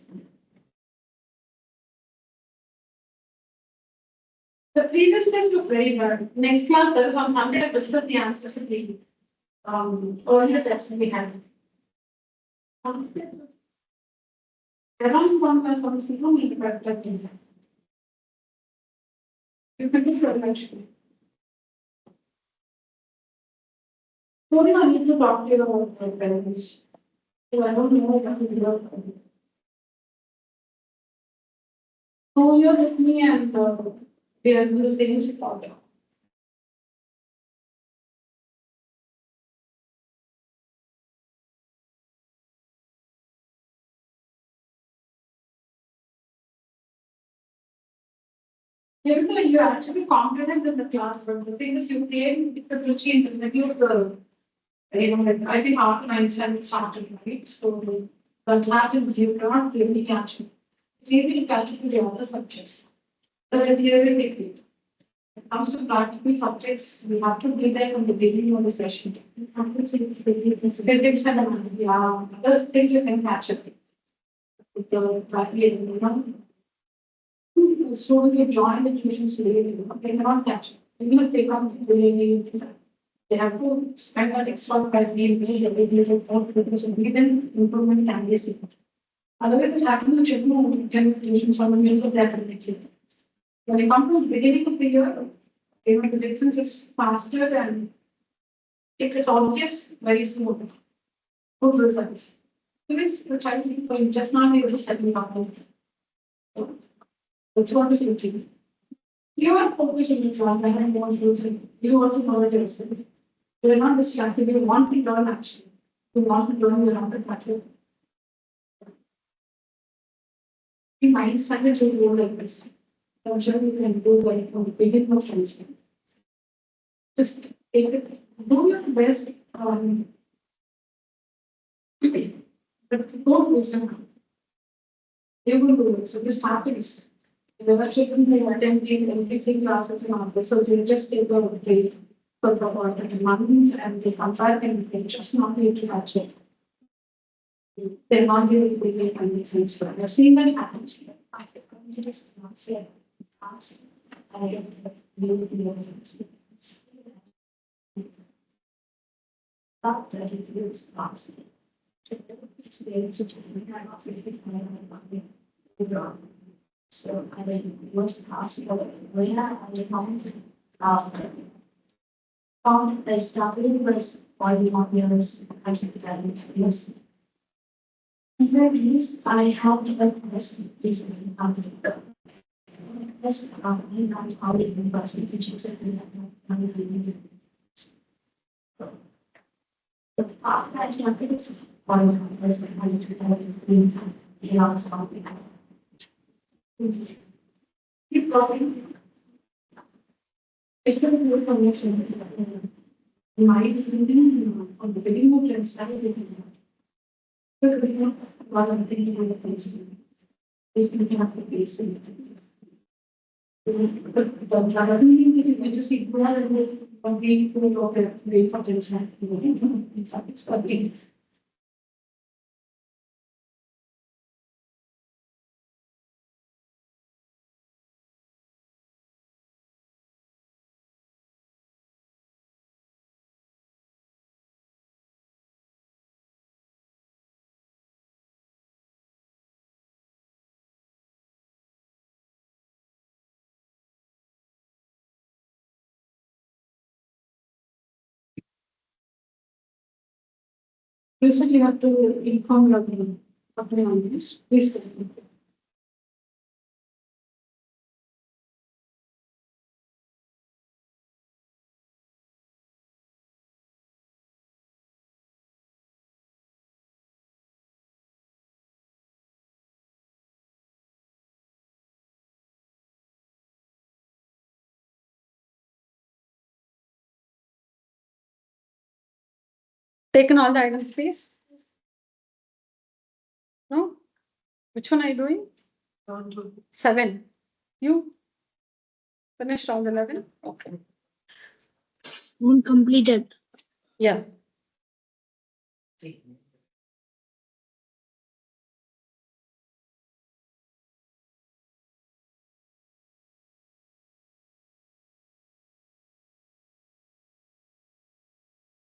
The previous test was very bad. Next class, that is on Sunday, I discussed the answers to the earlier tests we had. Around 1 plus 1 0 mean that you can do prevention. So I need to talk to you about my parents. So I don't know what to do. So you're with me and we are using support. Even though you're actually confident in the class, but the thing is you create difficulty in the middle of the, like, I think after Einstein started, right? So that happens, you cannot really catch it. It's easy to catch it with the other subjects. But the theoretically, when it comes to practical subjects, we have to be there from the beginning of the session. Physics and math, yeah, other things you can catch it. With the practical, students who join the tuition today, they cannot catch it. Even if they come to they have to spend that extra 5 days because even improvement can be seen. Otherwise, it happens to children who tuition from the middle of their academic year. When they come to the beginning of the year, the difference is faster and it is obvious very soon. Good results. Because the child will just not be able to settle down. That's what is thinking. You are focused on the job and I want to you also know it yourself. You are not distracted, you want to learn actually. You want to learn your other factor. The mind started to go like this. I'm sure you can do like from the beginning of Wednesday. Just take it, do your best, but don't lose your mind. You will do it. So this happens. There are children who attend these LCC classes and all this, so they just take a break for about a month and they come back and they just not be able to catch it. They're not able to make any sense. I've seen that happen. I just not say past. I have really experience. Not that it is possible. Experience it. So I mean, it was possible. When found I started was 41 years as a parent. Yes. And at least I have a person recently out of the that's probably not how it was with the chicks that we have. The part that I think is one of the best kind of thing. You know, it's something. Keep going. It's going to be information. My thinking on the beginning of the study, because you know, what I'm thinking of the things is looking at the basic. But the when you see who are being full of the way for themselves, in fact, it's something. Usually you have to inform your company on this. Please continue. Taken all the items, please. No? Which one are you doing? 7. You finished round 11? Okay. One completed. Yeah.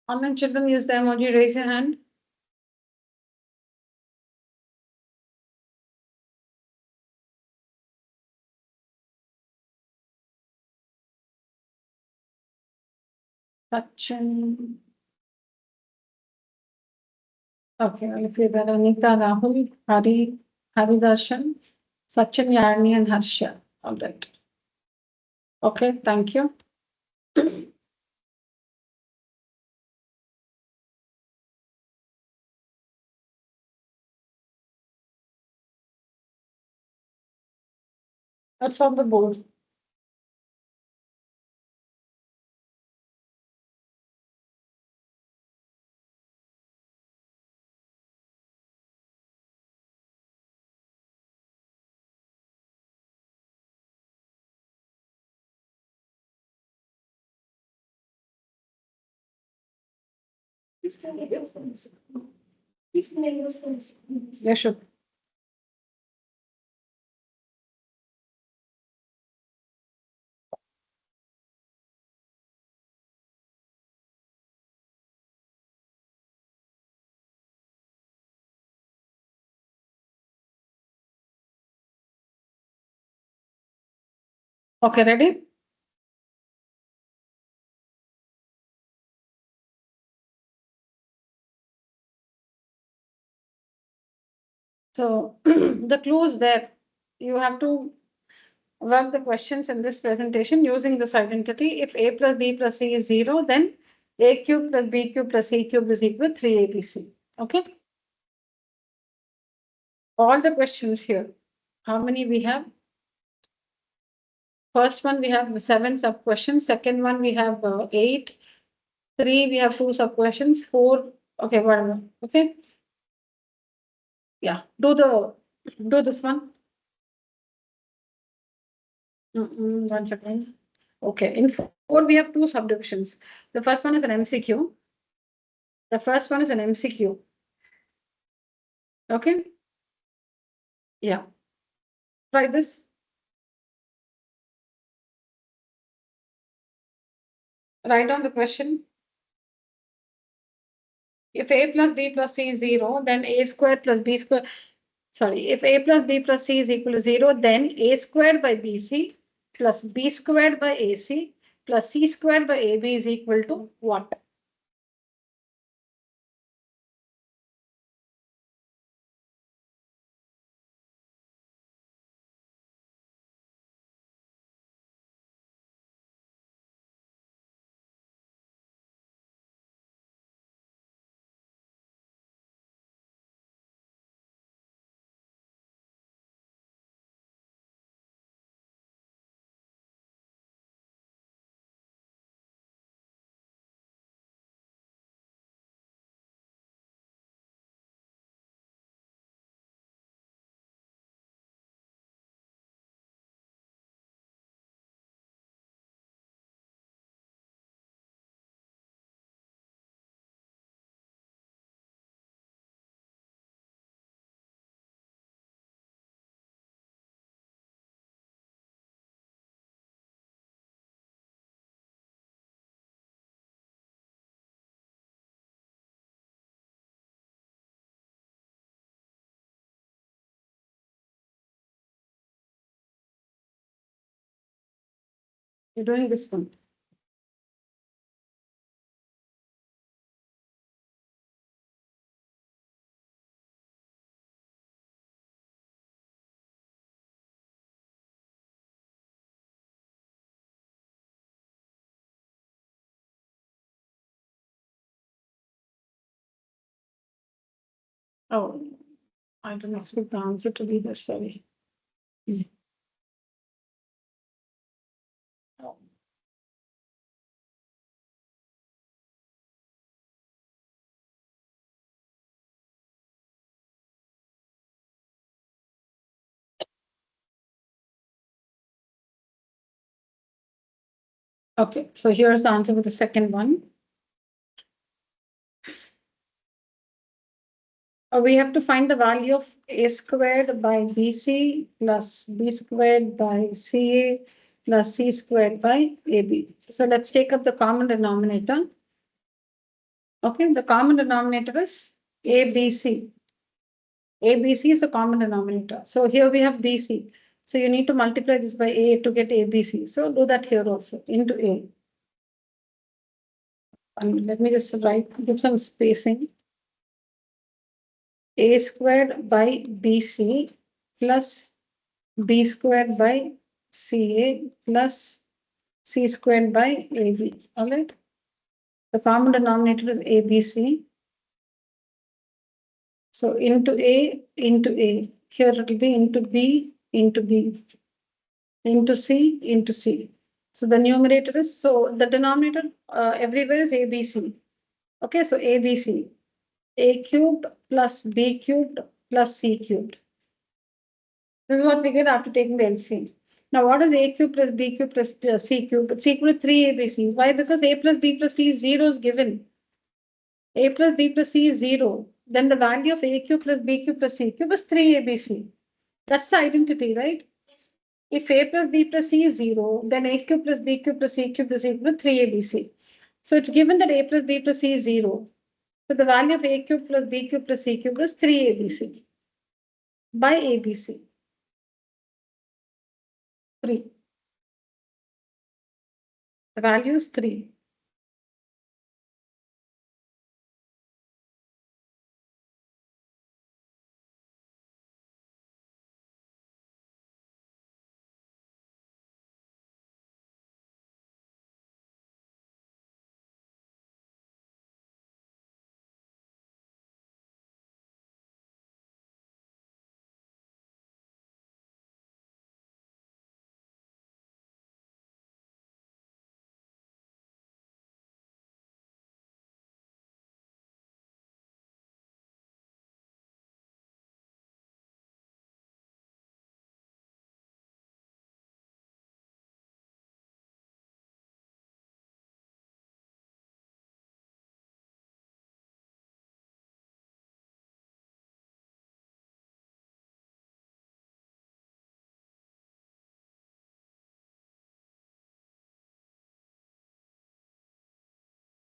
Online children use the emoji, raise your hand. Sachin. Okay, well, if you're there, Anita, Rahul, Haridarshan, Sachin, Yarni, and Harsha. All right. Okay, thank you. That's on the board. Yes, sure. Okay, ready? So the clue is there. You have to work the questions in this presentation using this identity. If a plus b plus c is 0, then a cube plus b cube plus c cube is equal to 3abc. Okay? All the questions here. How many we have? First one, we have 7 sub questions. Second one, we have 8. 3, we have 2 sub questions. 4, okay, whatever. Okay? Yeah, do this one. 1 second. Okay, in 4, we have 2 subdivisions. The first one is an MCQ. The first one is an MCQ. Okay? Yeah. Try this. Write down the question. If a plus b plus c is 0, then a squared plus b squared. Sorry, if a plus b plus c is equal to 0, then a squared by bc plus b squared by ac plus c squared by ab is equal to what? You're doing this one. Oh, I didn't expect the answer to be there, sorry. Oh. Okay, so here's the answer for the second one. We have to find the value of a squared by bc plus b squared by ca plus c squared by ab. So let's take up the common denominator. Okay, the common denominator is ABC. ABC is the common denominator. So here we have BC. So you need to multiply this by A to get ABC. So do that here also into A. And let me just give some spacing. A squared by BC plus B squared by CA plus C squared by AB. All right. The common denominator is ABC. So into A into A. Here it will be into B into C into C. So the numerator is, so the denominator everywhere is ABC. Okay, so ABC. A cubed plus B cubed plus C cubed. This is what we get after taking the LCM. Now, what is A cubed plus B cubed plus C cubed? It's equal to 3ABC. Why? Because A plus B plus C is 0 is given. A plus B plus C is 0. Then the value of A cubed plus B cubed plus C cubed is 3ABC. That's the identity, right? If A plus B plus C is 0, then A cubed plus B cubed plus C cubed is equal to 3ABC. So it's given that A plus B plus C is 0. So the value of A cubed plus B cubed plus C cubed is 3ABC by ABC. 3. The value is 3.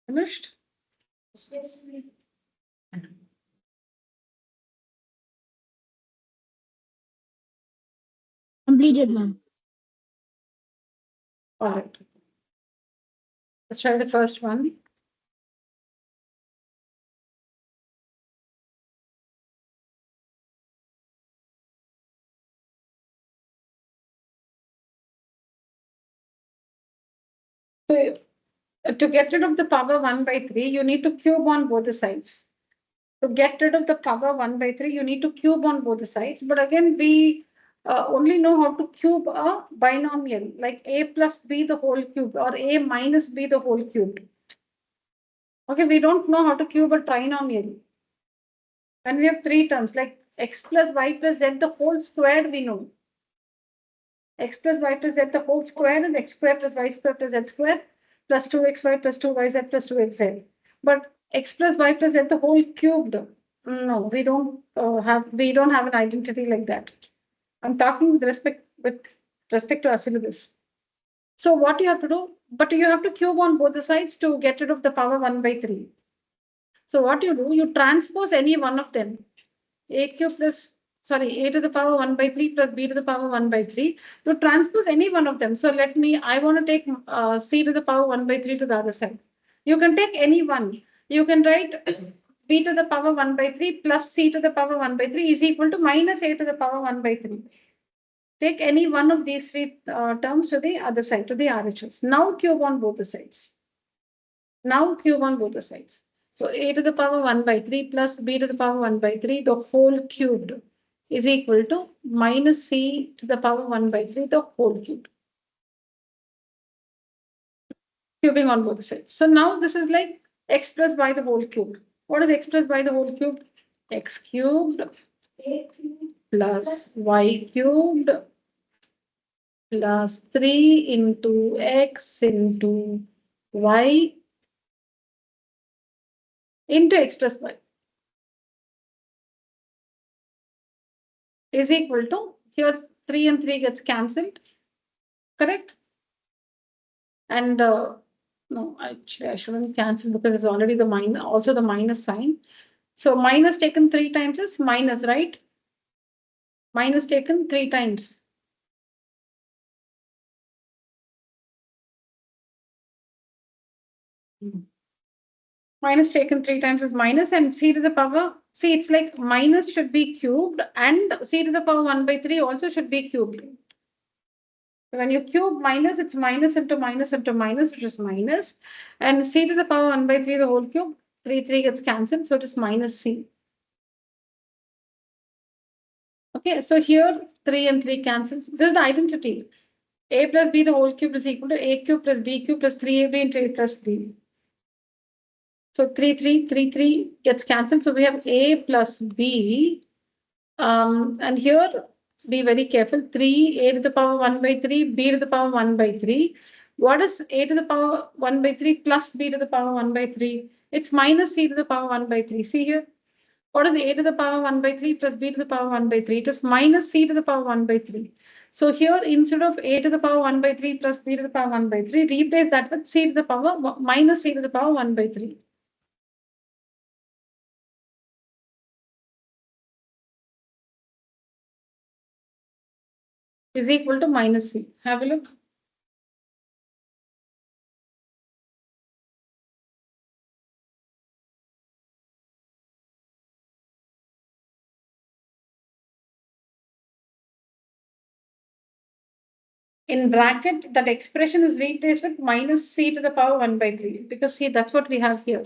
Finished? Completed, ma'am. All right. Let's try the first one. So to get rid of the power 1 by 3, you need to cube on both the sides. To get rid of the power 1 by 3, you need to cube on both the sides. But again, we only know how to cube a binomial, like A plus B the whole cube or A minus B the whole cubed. Okay, we don't know how to cube a trinomial. And we have 3 terms like x plus y plus z the whole squared we know. X plus y plus z the whole square is x square plus y square plus z square plus 2xy plus 2yz plus 2xz. But x plus y plus z the whole cubed, no, we don't have an identity like that. I'm talking with respect to our syllabus. So what you have to do, but you have to cube on both the sides to get rid of the power 1 by 3. So what you do, you transpose any one of them. A cube plus, sorry, a to the power 1 by 3 plus b to the power 1 by 3. You transpose any one of them. So I want to take c to the power 1 by 3 to the other side. You can take any one. You can write b to the power 1 by 3 plus c to the power 1 by 3 is equal to minus a to the power 1 by 3. Take any one of these 3 terms to the other side, to the RHS. Now cube on both the sides. Now cube on both the sides. So a to the power 1 by 3 plus b to the power 1 by 3, the whole cubed is equal to minus c to the power 1 by 3, the whole cubed. Cubing on both sides. So now this is like x plus y the whole cubed. What is x plus y the whole cubed? X cubed plus y cubed plus 3 into x into y into x plus y is equal to, here 3 and 3 gets cancelled, correct? And No, actually, I shouldn't cancel because it's already the minus, also the minus sign. So minus taken 3 times is minus, right? Minus taken 3 times. Minus taken 3 times is minus, and c to the power, see, it's like minus should be cubed and c to the power 1 by 3 also should be cubed. When you cube minus, it's minus into minus into minus, which is minus. And c to the power 1 by 3, the whole cube, 3 gets cancelled, so it is minus c. Okay, so here 3 and 3 cancels. This is the identity. A plus b the whole cube is equal to a cube plus b cube plus 3ab into a plus b. So 3 gets cancelled. So we have a plus b. And here, be very careful. 3, a to the power 1 by 3, b to the power 1 by 3. What is a to the power 1 by 3 plus b to the power 1 by 3? It's minus c to the power 1 by 3. See here. What is a to the power 1 by 3 plus b to the power 1 by 3? It is minus c to the power 1 by 3. So here, instead of a to the power 1 by 3 plus b to the power 1 by 3, replace that with c to the power minus c to the power 1 by 3. Is equal to minus c. Have a look. In bracket, that expression is replaced with minus c to the power 1 by 3, because see, that's what we have here.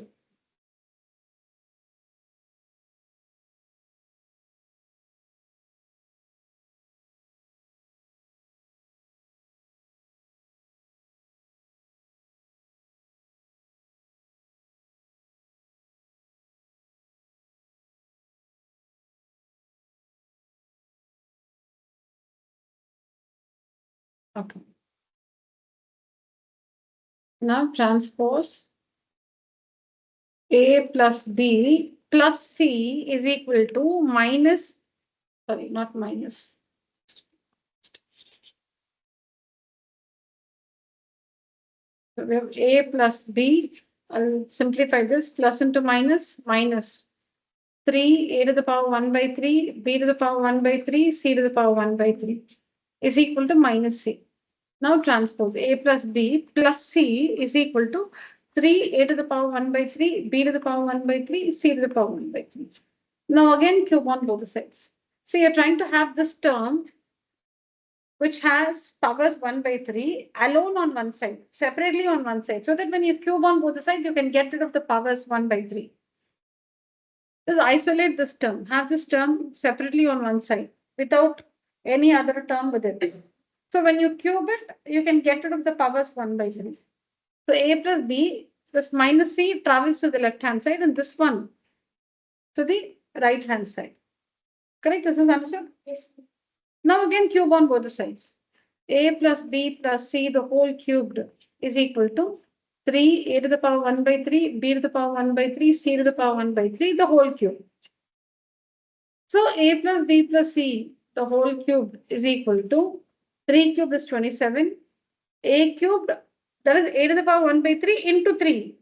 Okay. Now transpose a plus b plus c is equal to minus, sorry, not minus. So we have a plus b. I'll simplify this. Plus into minus, minus 3, a to the power 1 by 3, b to the power 1 by 3, c to the power 1 by 3 is equal to minus c. Now transpose a plus b plus c is equal to 3, a to the power 1 by 3, b to the power 1 by 3, c to the power 1 by 3. Now again cube on both the sides. So you're trying to have this term which has powers 1 by 3 alone on one side, separately on one side, so that when you cube on both the sides, you can get rid of the powers 1 by 3. Just isolate this term, have this term separately on one side without any other term with it. So when you cube it, you can get rid of the powers 1 by 3. So a plus b plus minus c travels to the left hand side and this one to the right hand side. Correct? This is understood? Yes. Now again cube on both the sides. A plus b plus c the whole cubed is equal to 3, a to the power 1 by 3, b to the power 1 by 3, c to the power 1 by 3, the whole cube. So a plus b plus c, the whole cubed is equal to 3 cubed is 27. A cubed, that is a to the power 1 by 3 into 3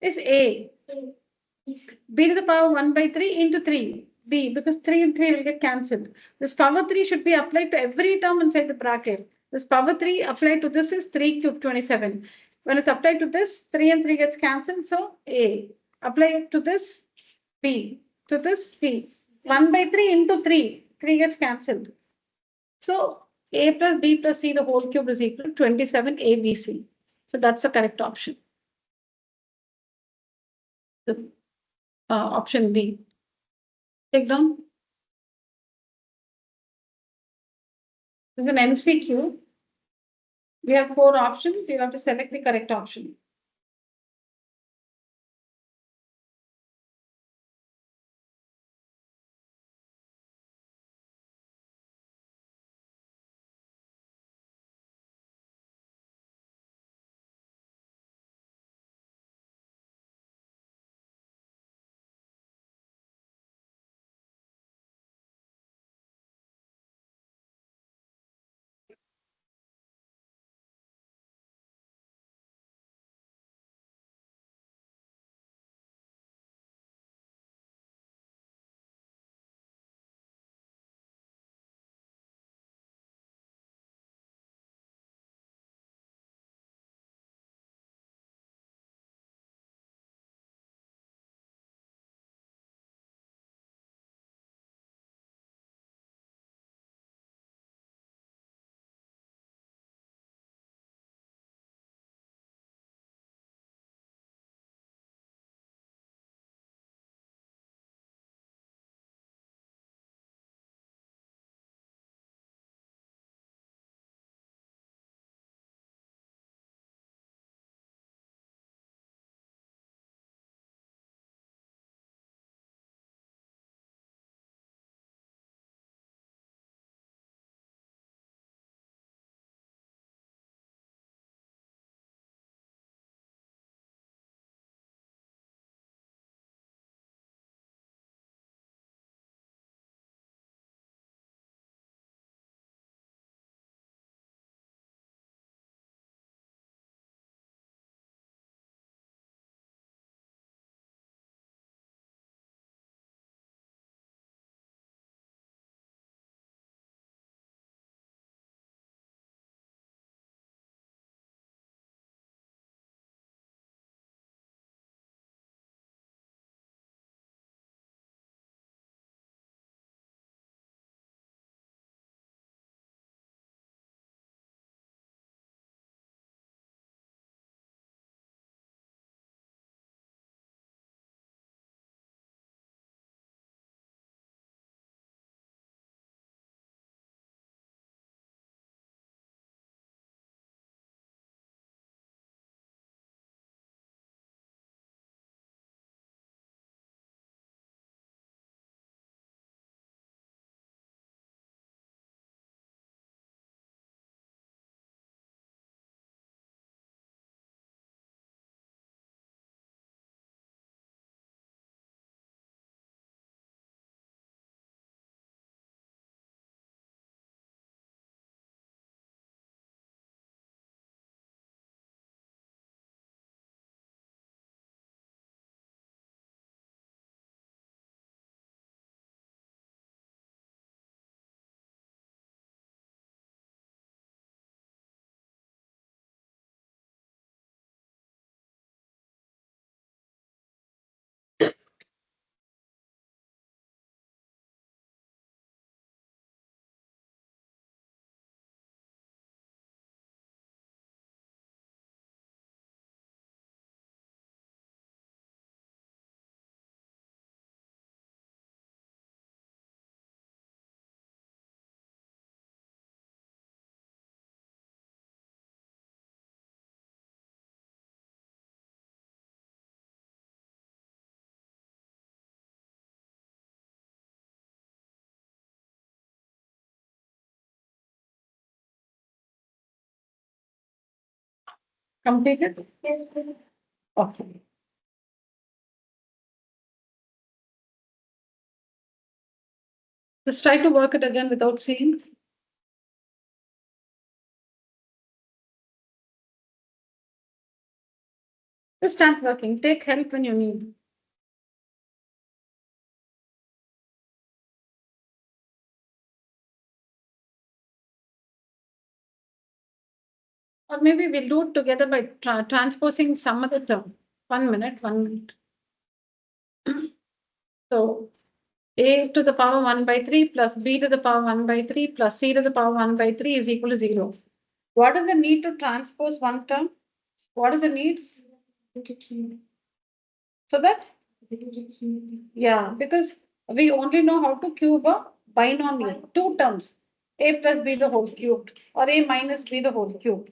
is a. B to the power 1 by 3 into 3. B, because 3 and 3 will get cancelled. This power 3 should be applied to every term inside the bracket. This power 3 applied to this is 3 cubed 27. When it's applied to this, 3 and 3 gets cancelled. So A. Apply it to this, B. To this, C. 1 by 3 into 3. 3 gets cancelled. So A plus B plus C, the whole cube is equal to 27 ABC. So that's the correct option. The, option B. Take down. This is an MCQ. We have 4 options. You have to select the correct option. Completed? Yes, please. Okay. Just try to work it again without seeing. Just start working. Take help when you need. Or maybe we'll do it together by transposing some other term. 1 minute, 1 minute. So a to the power 1 by 3 plus b to the power 1 by 3 plus c to the power 1 by 3 is equal to 0. What is the need to transpose one term? What is the need? So that? Yeah, because we only know how to cube a binomial, two terms, a plus b the whole cubed or a minus b the whole cubed.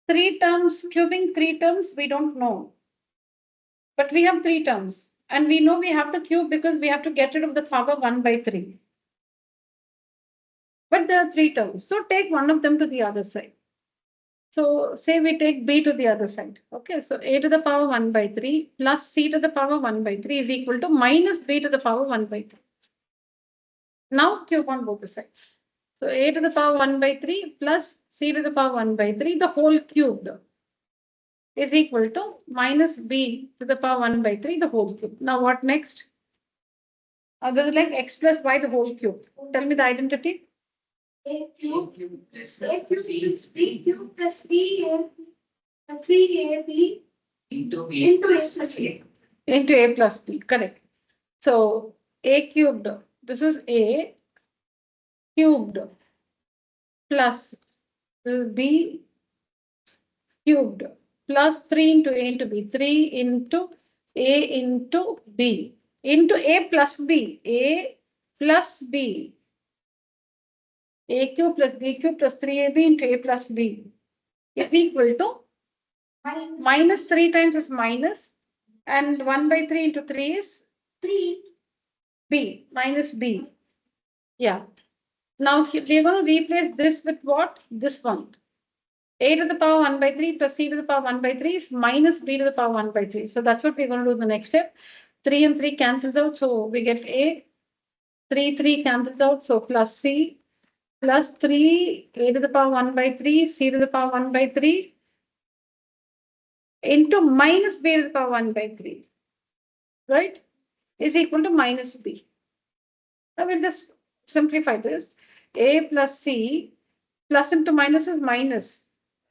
Three terms, cubing three terms, we don't know. But we have three terms and we know we have to cube because we have to get rid of the power 1 by 3. But there are three terms. So take one of them to the other side. So say we take b to the other side. Okay, so a to the power 1 by 3 plus c to the power 1 by 3 is equal to minus b to the power 1 by 3. Now cube on both the sides. So a to the power 1 by 3 plus c to the power 1 by 3, the whole cubed is equal to minus b to the power 1 by 3, the whole cube. Now what next? This is like x plus y, the whole cube. Tell me the identity. A cube plus B cube plus B A 3AB into A plus B. Into a plus b, correct. So a cubed, this is a cubed plus b cubed plus 3 into a into b, 3 into a into b into a plus b, a plus b, a cube plus b cube plus 3ab into a plus b is equal to minus 3 times is minus and 1 by 3 into 3 is 3. b minus b. Yeah. Now we're going to replace this with what? This one. A to the power 1 by 3 plus c to the power 1 by 3 is minus b to the power 1 by 3. So that's what we're going to do in the next step. 3 and 3 cancels out. So we get a. 3 cancels out. So plus c plus 3 a to the power 1 by 3 c to the power 1 by 3 into minus b to the power 1 by 3. Right? Is equal to minus b. Now we'll just simplify this. A plus c plus into minus is minus,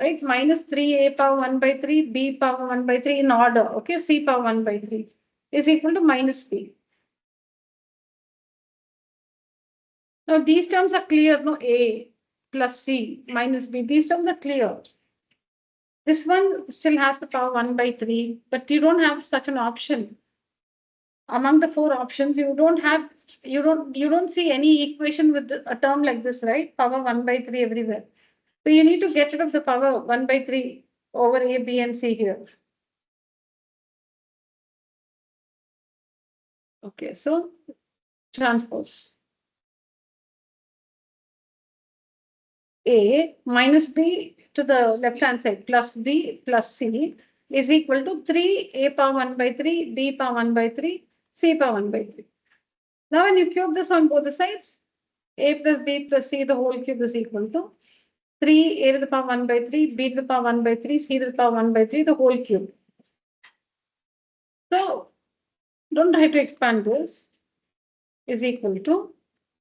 right? Minus 3a power 1 by 3, b power 1 by 3 in order, okay? C power 1 by 3 is equal to minus b. Now these terms are clear, no? A plus c minus b, these terms are clear. This one still has the power 1 by 3, but you don't have such an option. Among the four options, you don't see any equation with a term like this, right? Power 1 by 3 everywhere. So you need to get rid of the power 1 by 3 over a, b and c here. Okay, so transpose. A minus b to the left hand side plus b plus c is equal to 3 a power 1 by 3, b power 1 by 3, c power 1 by 3. Now when you cube this on both the sides, a plus b plus c, the whole cube is equal to 3 a to the power 1 by 3, b to the power 1 by 3, c to the power 1 by 3, the whole cube. So don't try to expand this, is equal to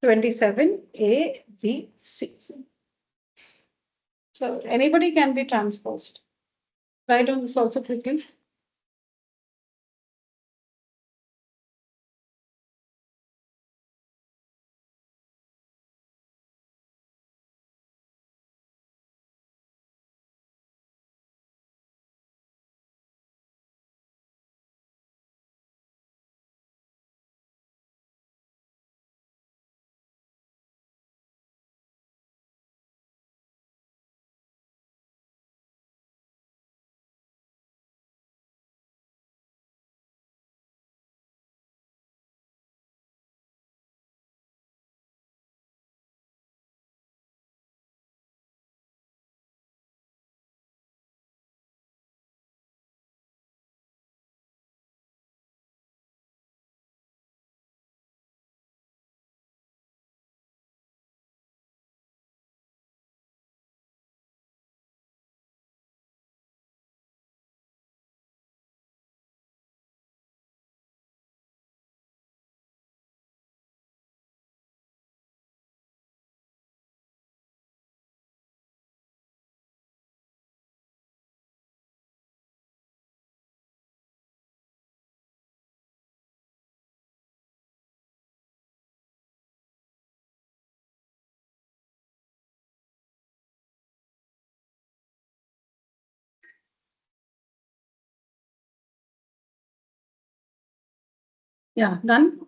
27 a b c. So anybody can be transposed. Write on this also quickly. Yeah, done.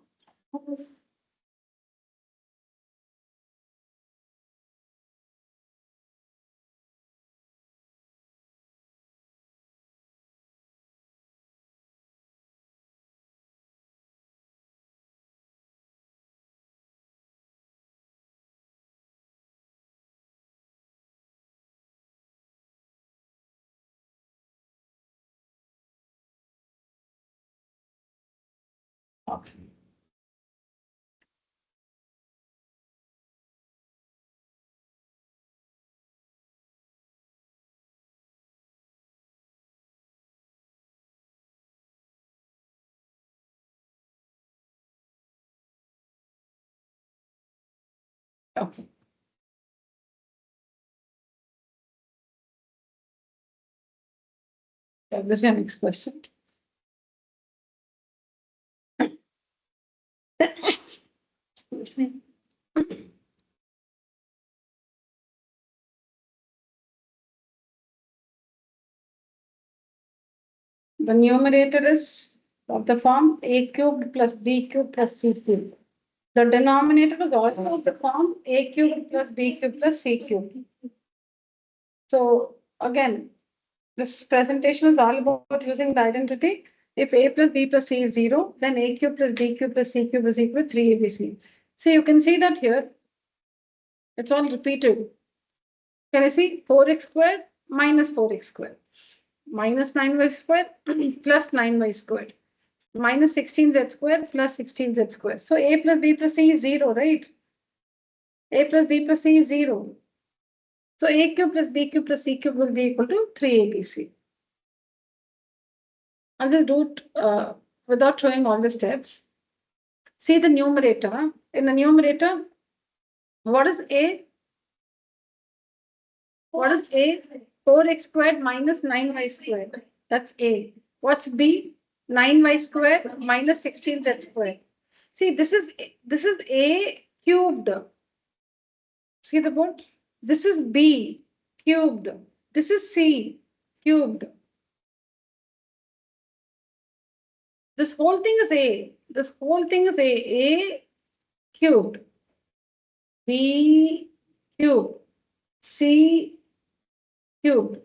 Okay. Okay. Yeah, this is your next question. Excuse me. The numerator is of the form a cubed plus b cubed plus c cubed. The denominator is also of the form a cubed plus b cubed plus c cubed. So again, this presentation is all about using the identity. If a plus b plus c is 0, then a cube plus b cube plus c cube is equal to 3abc. So you can see that here, it's all repeated. Can you see 4x squared minus 4x squared minus 9y squared plus 9y squared minus 16z squared plus 16z squared. So a plus b plus c is 0, right? A plus b plus c is 0. So a cube plus b cube plus c cube will be equal to 3abc. I'll just do it without showing all the steps. See the numerator. In the numerator, what is a? What is a? 4x squared minus 9y squared. That's a. What's b? 9y squared minus 16z squared. See, this is a cubed. See the board? This is b cubed. This is c cubed. This whole thing is a. This whole thing is a cubed. B cubed. C cubed.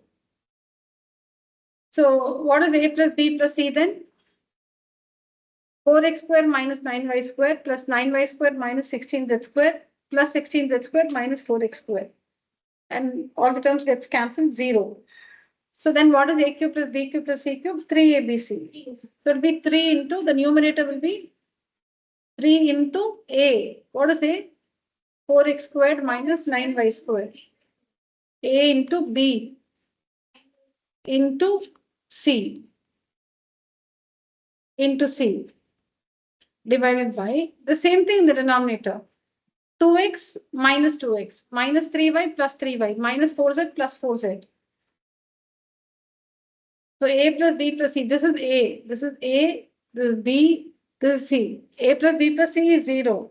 So what is a plus b plus c then? 4x squared minus 9y squared plus 9y squared minus 16z squared plus 16z squared minus 4x squared. And all the terms gets cancelled, 0. So then what is a cube plus b cube plus c cube? 3abc. So it will be 3 into, the numerator will be 3 into a. What is a? 4x squared minus 9y squared. A into b into c into c divided by the same thing in the denominator. 2x minus 2x minus 3y plus 3y minus 4z plus 4z. So a plus b plus c, this is a, this is a, this is b, this is c. A plus b plus c is 0.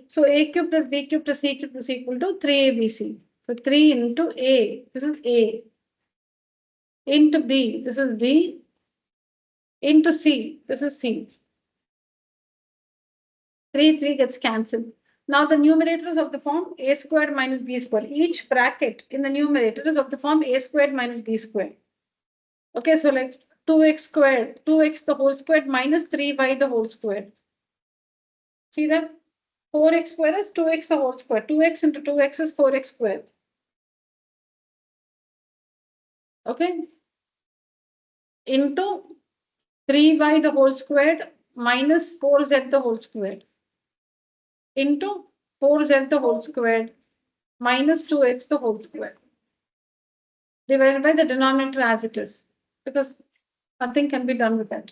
So a cube plus b cube plus c cube is equal to 3abc. So 3 into a, this is a, into b, this is b, into c, this is c. 3 gets cancelled. Now the numerator is of the form a squared minus b squared. Each bracket in the numerator is of the form a squared minus b squared. Okay, so like 2x squared, 2x the whole squared minus 3y the whole squared. See that? 4x squared is 2x the whole square. 2x into 2x is 4x squared. Okay? Into 3y the whole squared minus 4z the whole squared. Into 4z the whole squared minus 2x the whole squared. Divided by the denominator as it is. Because nothing can be done with that.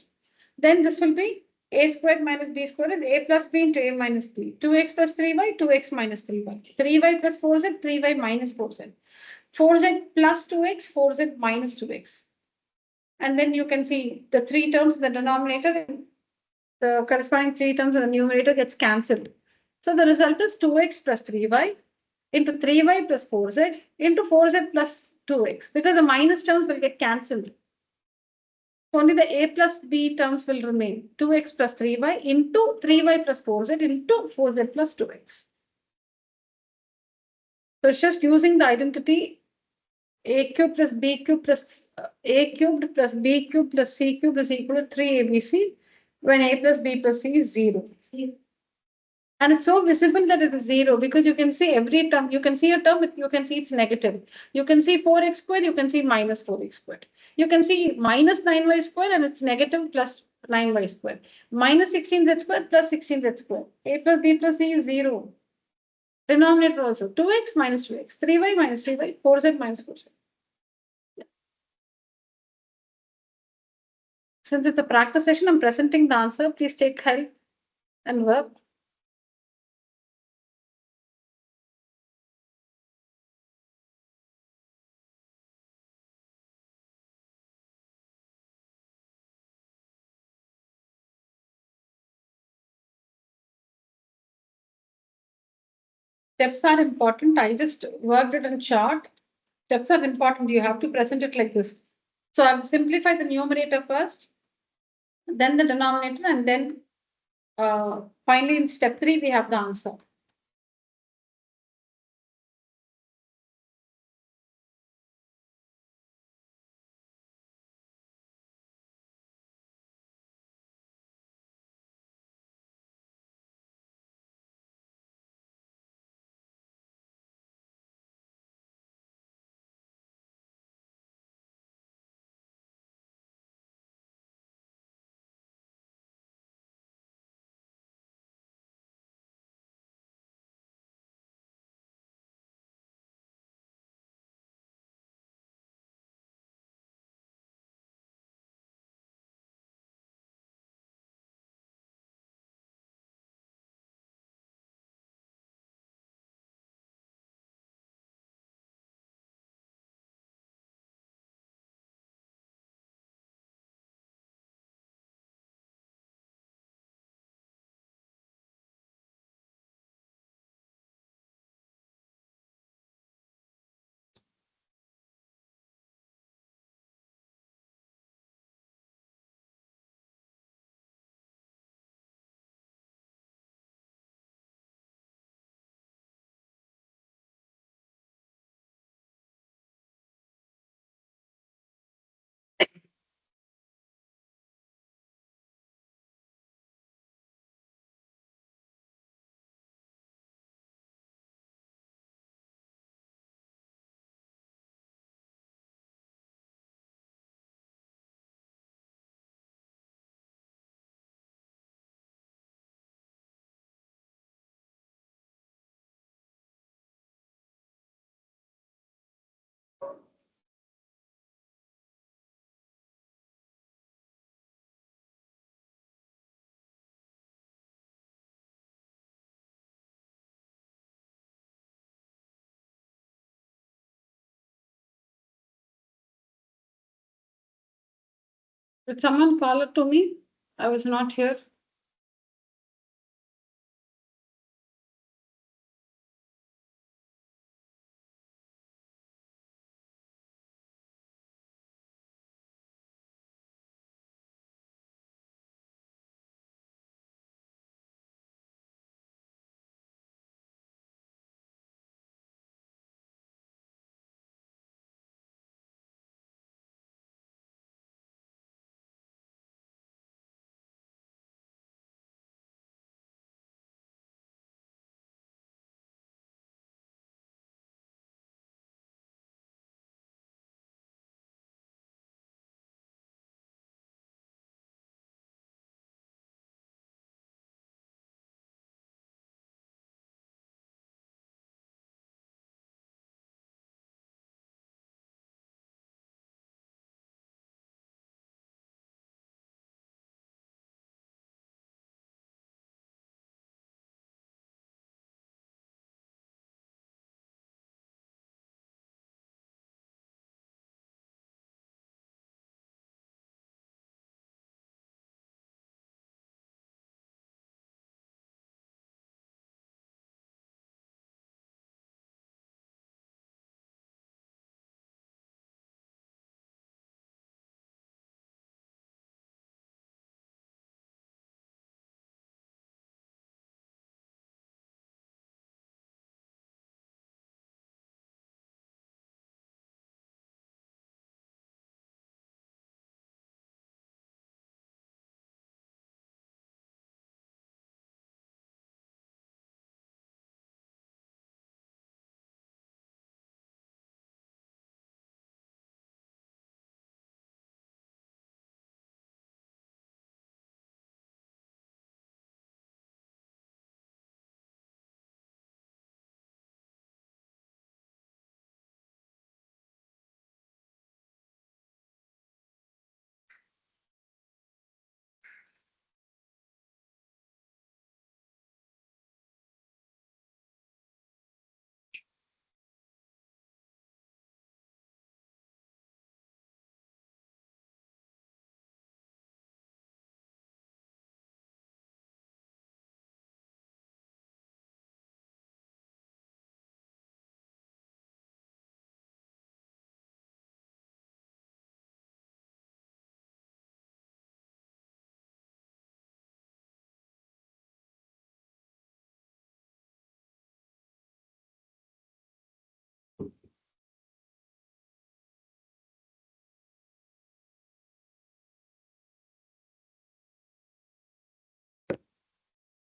Then this will be a squared minus b squared is a plus b into a minus b. 2x plus 3y, 2x minus 3y. 3y plus 4z, 3y minus 4z. 4z plus 2x, 4z minus 2x. And then you can see the three terms in the denominator, the corresponding three terms in the numerator gets cancelled. So the result is 2x plus 3y into 3y plus 4z into 4z plus 2x, because the minus terms will get cancelled. only the a plus b terms will remain. 2x plus 3y into 3y plus 4z into 4z plus 2x. So it's just using the identity a cubed plus b cubed plus a cubed plus b cubed plus c cubed is equal to 3abc when a plus b plus c is 0. And it's so visible that it is 0 because you can see every term, you can see a term, you can see it's negative. You can see 4x squared, you can see minus 4x squared. You can see minus 9y squared and it's negative plus 9y squared. Minus 16z squared plus 16z squared. A plus b plus c is 0. Denominator also 2x minus 2x, 3y minus 3y, 4z minus 4z. Since it's a practice session, I'm presenting the answer. Please take help and work. Steps are important. I just worked it in chart. Steps are important. You have to present it like this. So I've simplified the numerator first, then the denominator, and then finally in step 3, we have the answer. Did someone call it to me? I was not here.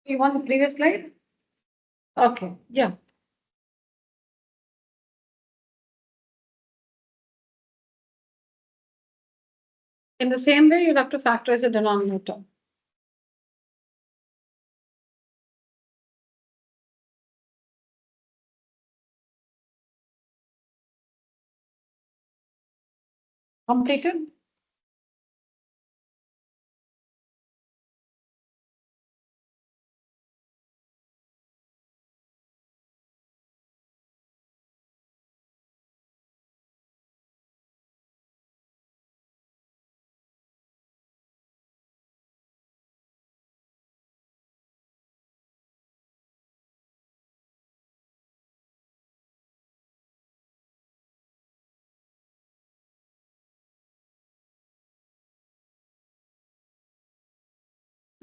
You want the previous slide? Okay, yeah. In the same way, you'll have to factorize the denominator. Completed?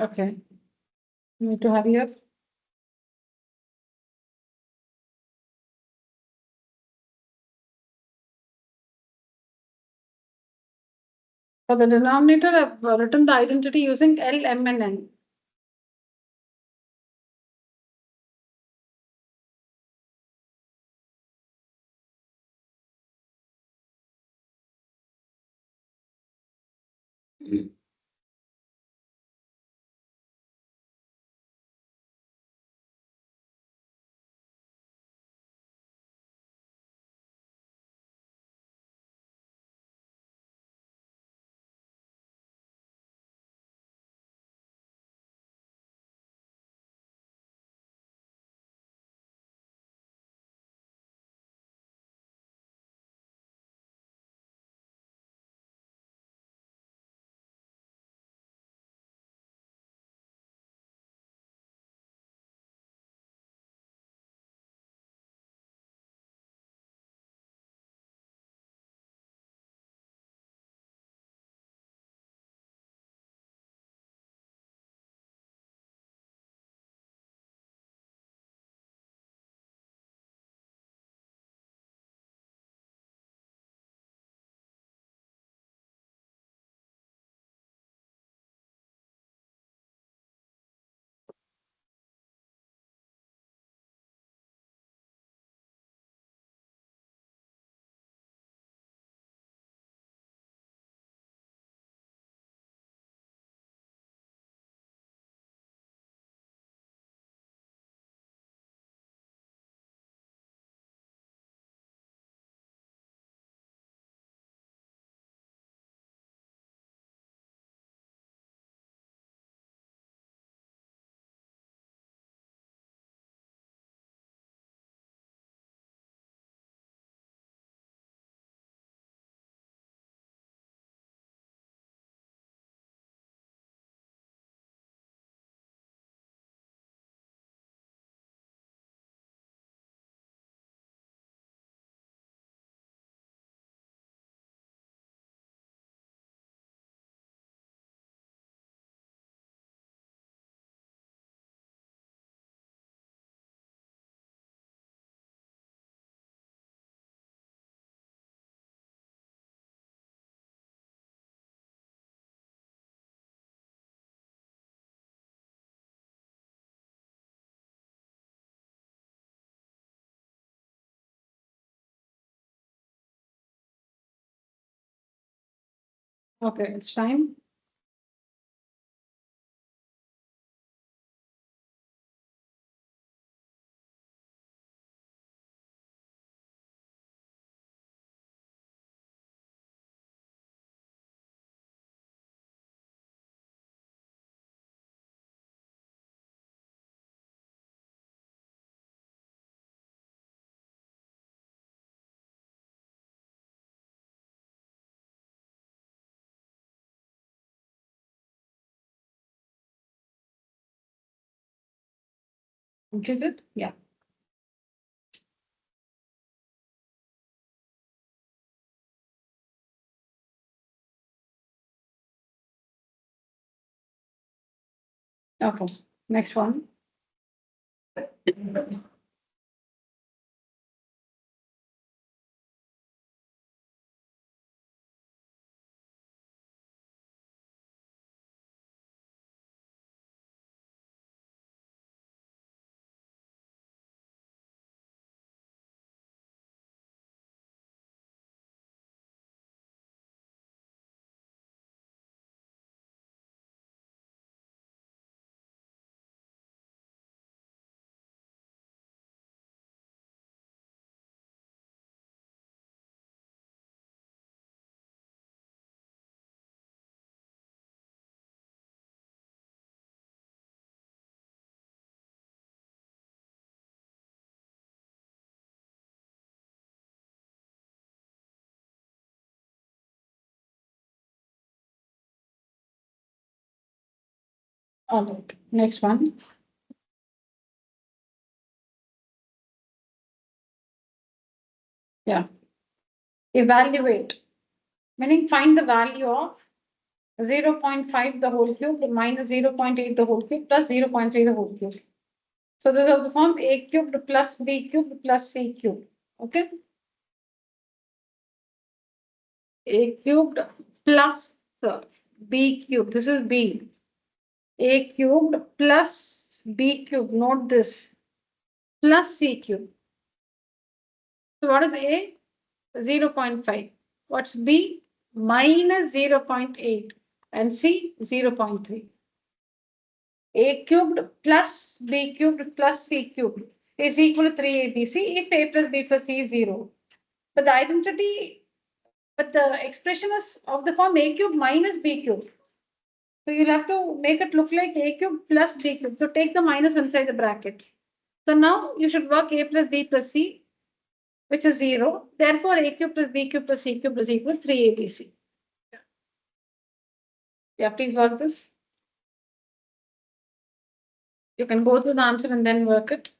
Okay. Need to hurry up. For the denominator, I've written the identity using L, M, and N. Okay, it's time. Completed? Yeah. Okay, next one. All right, next one. Yeah. Evaluate, meaning find the value of 0.5 the whole cube minus 0.8 the whole cube plus 0.3 the whole cube. So this is the form a cubed plus b cubed plus c cubed. Okay. A cubed plus b cubed. This is b. A cubed plus b cubed. Note this. Plus c cubed. So what is a? 0.5. What's b? Minus 0.8. And c? 0.3. A cubed plus b cubed plus c cubed is equal to 3abc if a plus b plus c is 0. But the identity, but the expression is of the form a cube minus b cube. So you'll have to make it look like a cube plus b cube. So take the minus inside the bracket. So now you should work a plus b plus c, which is 0. Therefore, a cube plus b cube plus c cube is equal to 3abc. Yeah, please work this. You can go through the answer and then work it.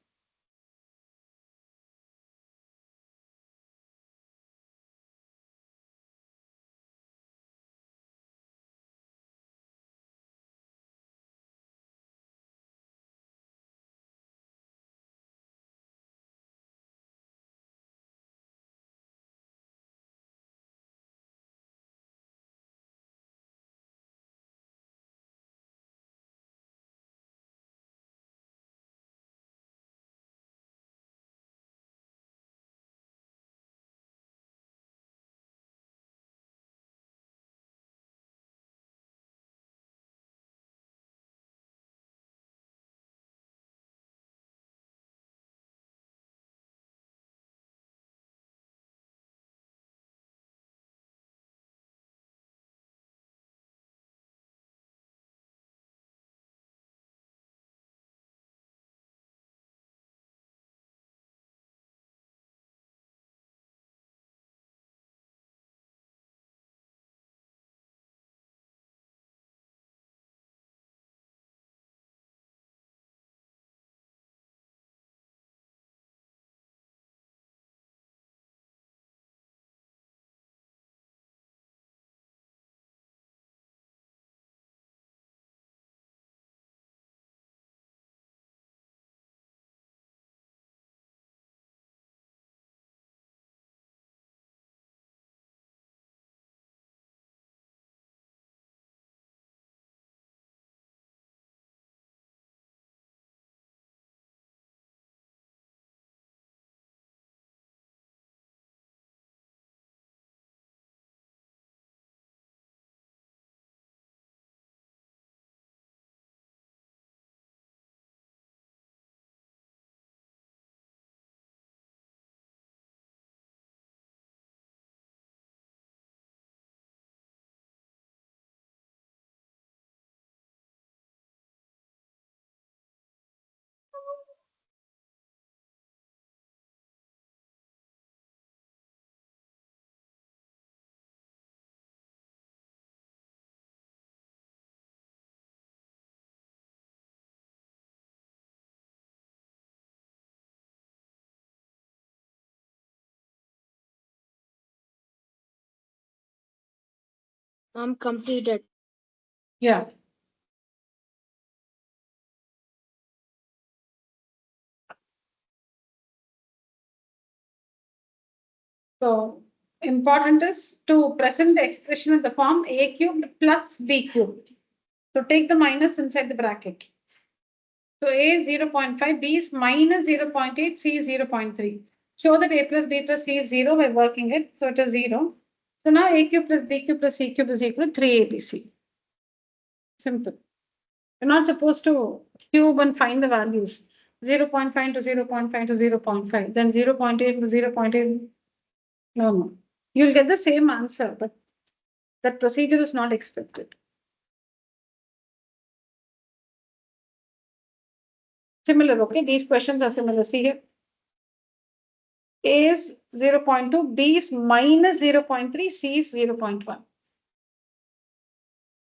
I'm completed. Yeah. So important is to present the expression in the form a cubed plus b cubed. So take the minus inside the bracket. So a is 0.5, b is minus 0.8, c is 0.3. Show that a plus b plus c is 0 by working it. So it is 0. So now a cube plus b cube plus c cube is equal to 3abc. Simple. You're not supposed to cube and find the values. 0.5 to 0.5 to 0.5, then 0.8 to 0.8. No, no. You'll get the same answer, but that procedure is not expected. Similar, okay? These questions are similar. See here. A is 0.2, B is minus 0.3, C is 0.1.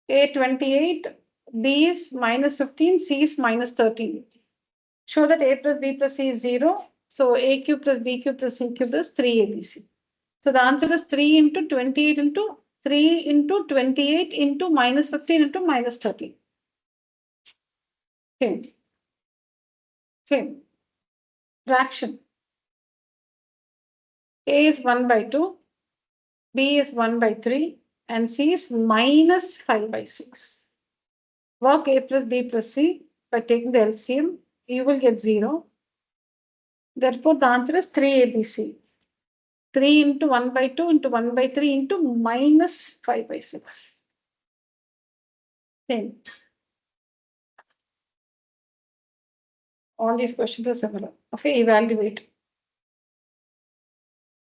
A 28, B is minus 15, C is minus 13. Show that A plus B plus C is 0. So A cube plus B cube plus C cube is 3ABC. So the answer is 3 into 28 into 3 into 28 into minus 15 into minus 13. Same. Same. Fraction. A is 1 by 2, B is 1 by 3, and C is minus 5 by 6. Work A plus B plus C by taking the LCM, you will get 0. Therefore, the answer is 3ABC. 3 into 1 by 2 into 1 by 3 into minus 5 by 6. Same. All these questions are similar. Okay, evaluate.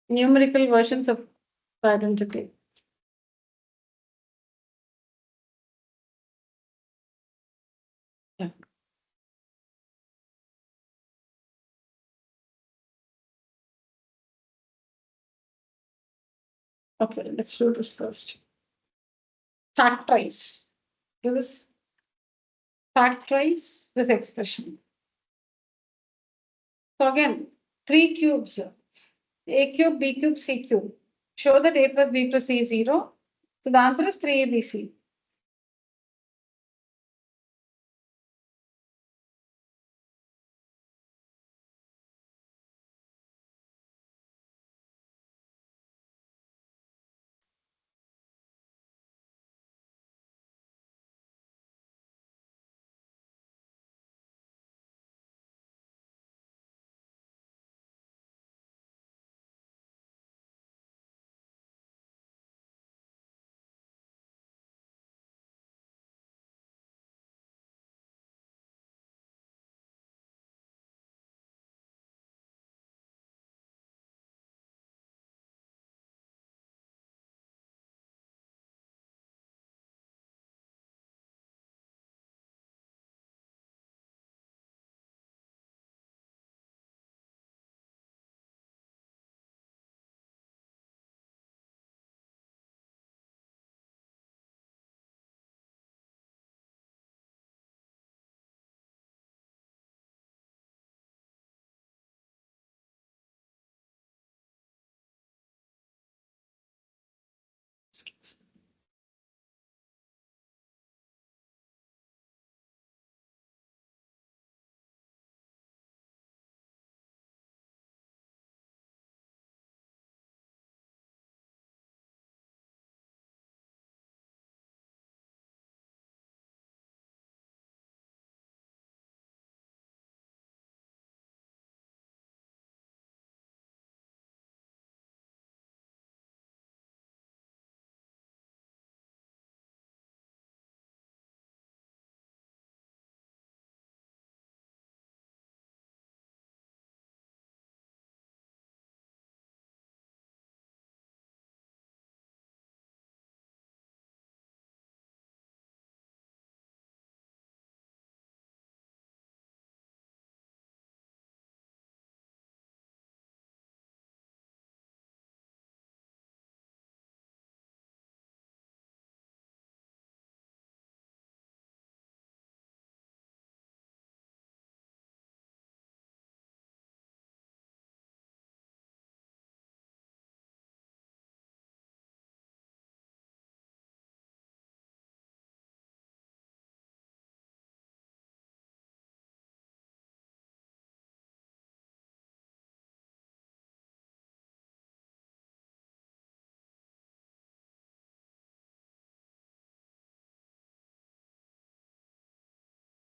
Numerical versions of the identity. Yeah. Okay, let's do this first. Factorize. Use factorize this expression. So again, 3 cubes. A cube, B cube, C cube. Show that A plus B plus C is 0. So the answer is 3ABC.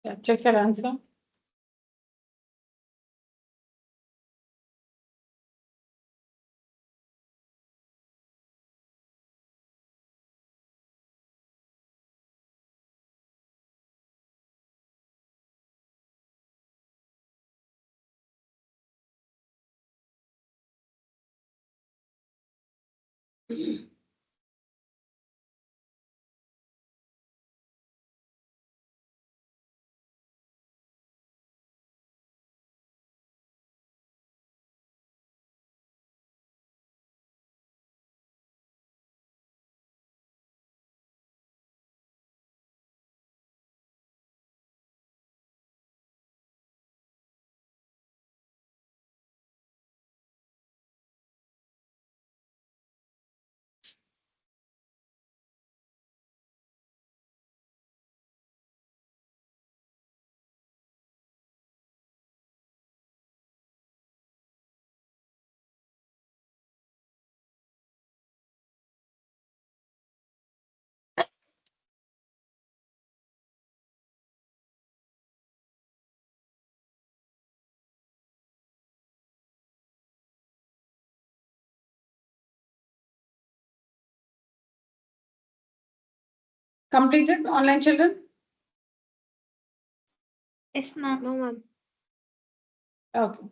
Yeah, check your answer. Completed, online children? Yes, ma'am. No, ma'am. Okay.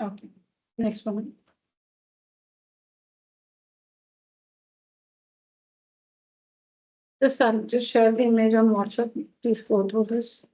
Okay. Next one. Just share the image on WhatsApp. Please go through this.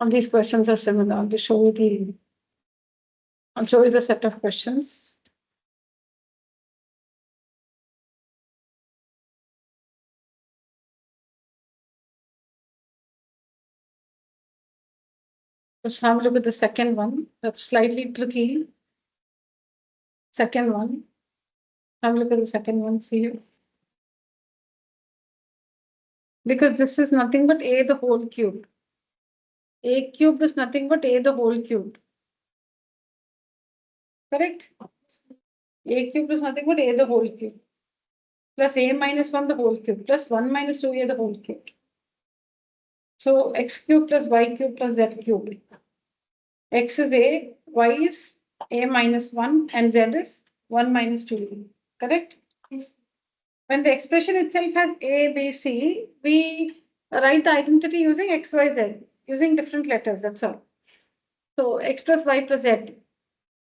All these questions are similar. I'll show you the set of questions. Let's have a look at the second one. That's slightly tricky. Second one. Have a look at the second one. See here. Because this is nothing but a the whole cube. A cubed is nothing but a the whole cubed. Correct? A cubed is nothing but a the whole cube. Plus a minus 1 the whole cube. Plus 1 minus 2a the whole cube. So x cube plus y cube plus z cube. X is a, y is a minus 1 and z is 1 minus 2a. Correct? Yes. When the expression itself has a, b, c, we write the identity using x, y, z, using different letters. That's all. So x plus y plus z.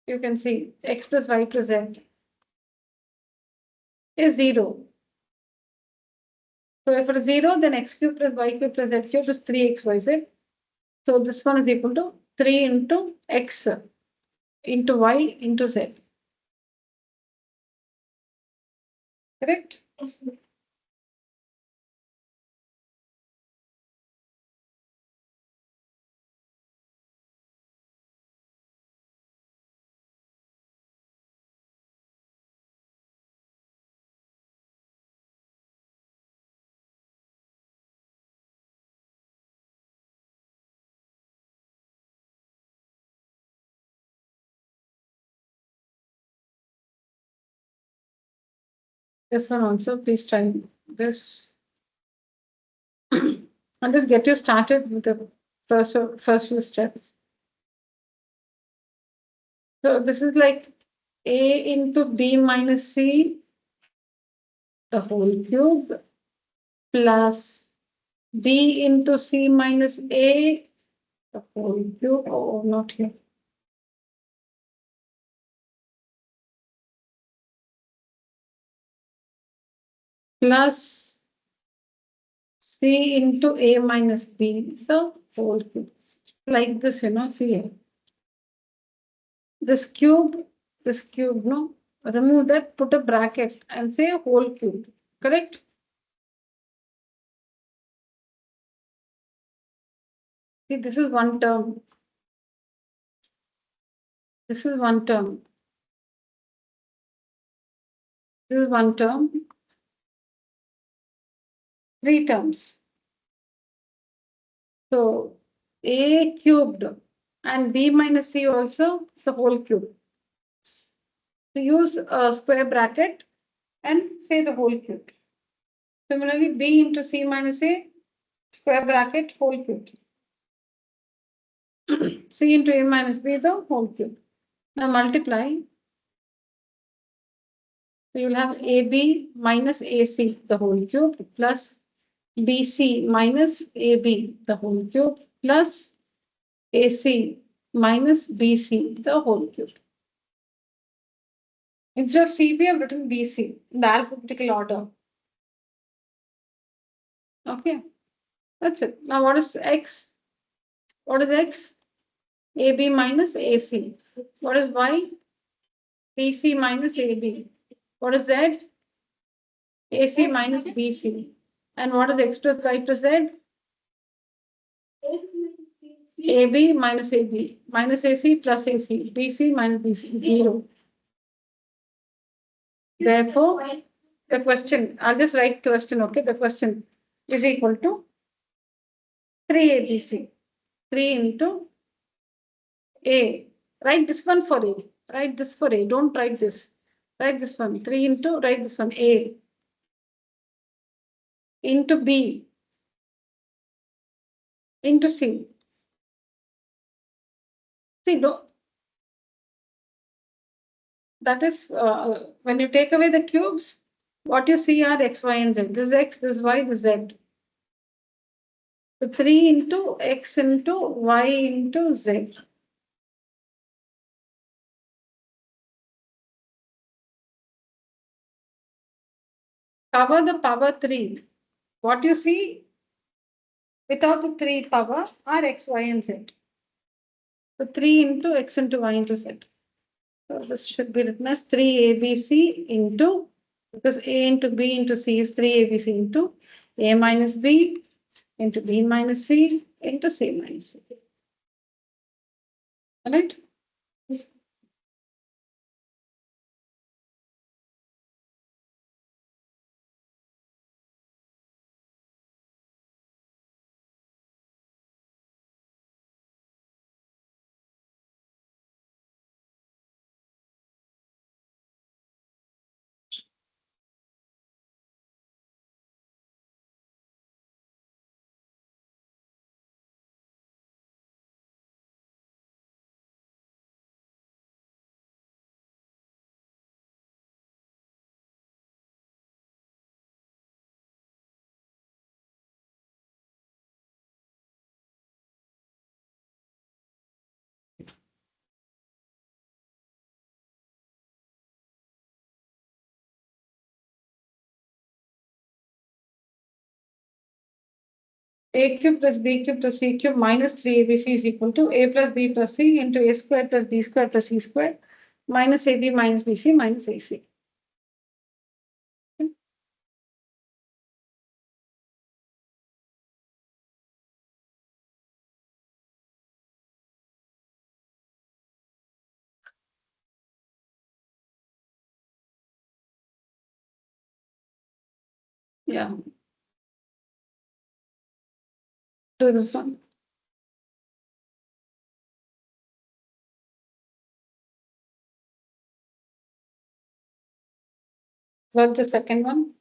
You can see x plus y plus z is 0. So if it is 0, then x cube plus y cube plus z cube is 3xyz. So this one is equal to 3 into x into y into z. Correct? Yes. This one also, please try this. And just get you started with the first few steps. So this is like a into b minus c, the whole cube, plus b into c minus a, the whole cube. Oh, not here. Plus c into a minus b, the whole cube. Like this, see here. This cube, no? Remove that, put a bracket and say a whole cube. Correct? See, this is one term. This is one term. This is one term. 3 terms. So a cubed and b minus c also the whole cube. So use a square bracket and say the whole cube. Similarly, b into c minus a, square bracket, whole cube. C into a minus b, the whole cube. Now multiply. So you'll have AB minus AC, the whole cube, plus BC minus AB, the whole cube, plus AC minus BC, the whole cube. Instead of CB, I've written BC in the alphabetical order. Okay, that's it. Now what is X? What is X? AB minus AC. What is Y? BC minus AB. What is Z? AC minus BC. And what is x plus y plus Z? AB minus AB. Minus AC plus AC. BC minus BC. 0. Therefore, the question, I'll just write question, okay? The question is equal to 3ABC. 3 into A. Write this one for A. Write this for A. Don't write this. Write this one. 3 into, write this one. A. Into B. Into C. See, that is, when you take away the cubes, what you see are x, y, and z. This is x, this is y, this is z. So 3 into x into y into z. Cover the power 3. What you see without the 3 power are x, y, and z. So 3 into x into y into z. So this should be written as 3ABC into, because A into B into C is 3ABC into A minus B into B minus C into C minus C. All right? A cube plus B cube plus C cube minus 3ABC is equal to A plus B plus C into A squared plus B squared plus C squared minus AB minus BC minus AC. Yeah. Do this one. Work the second one.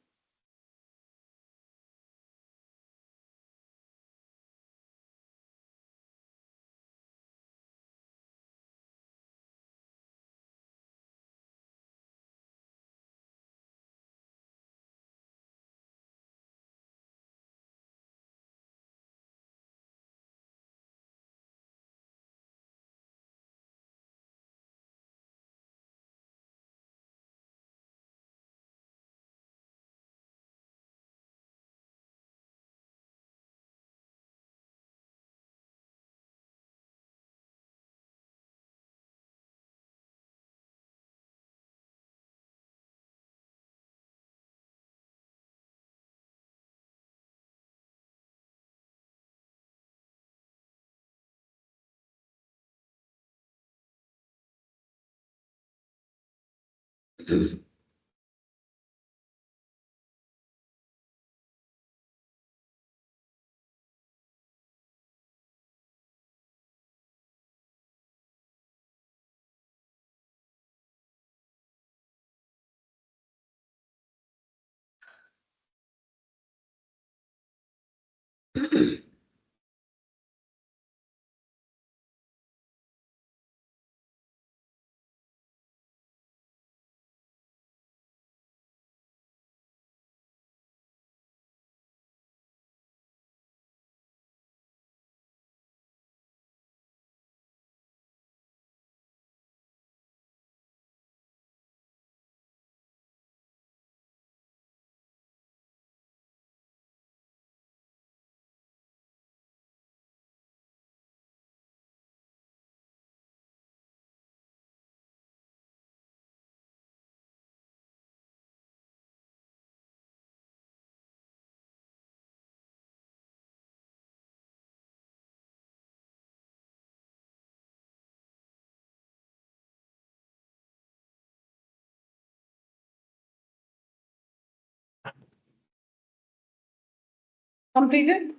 Completed?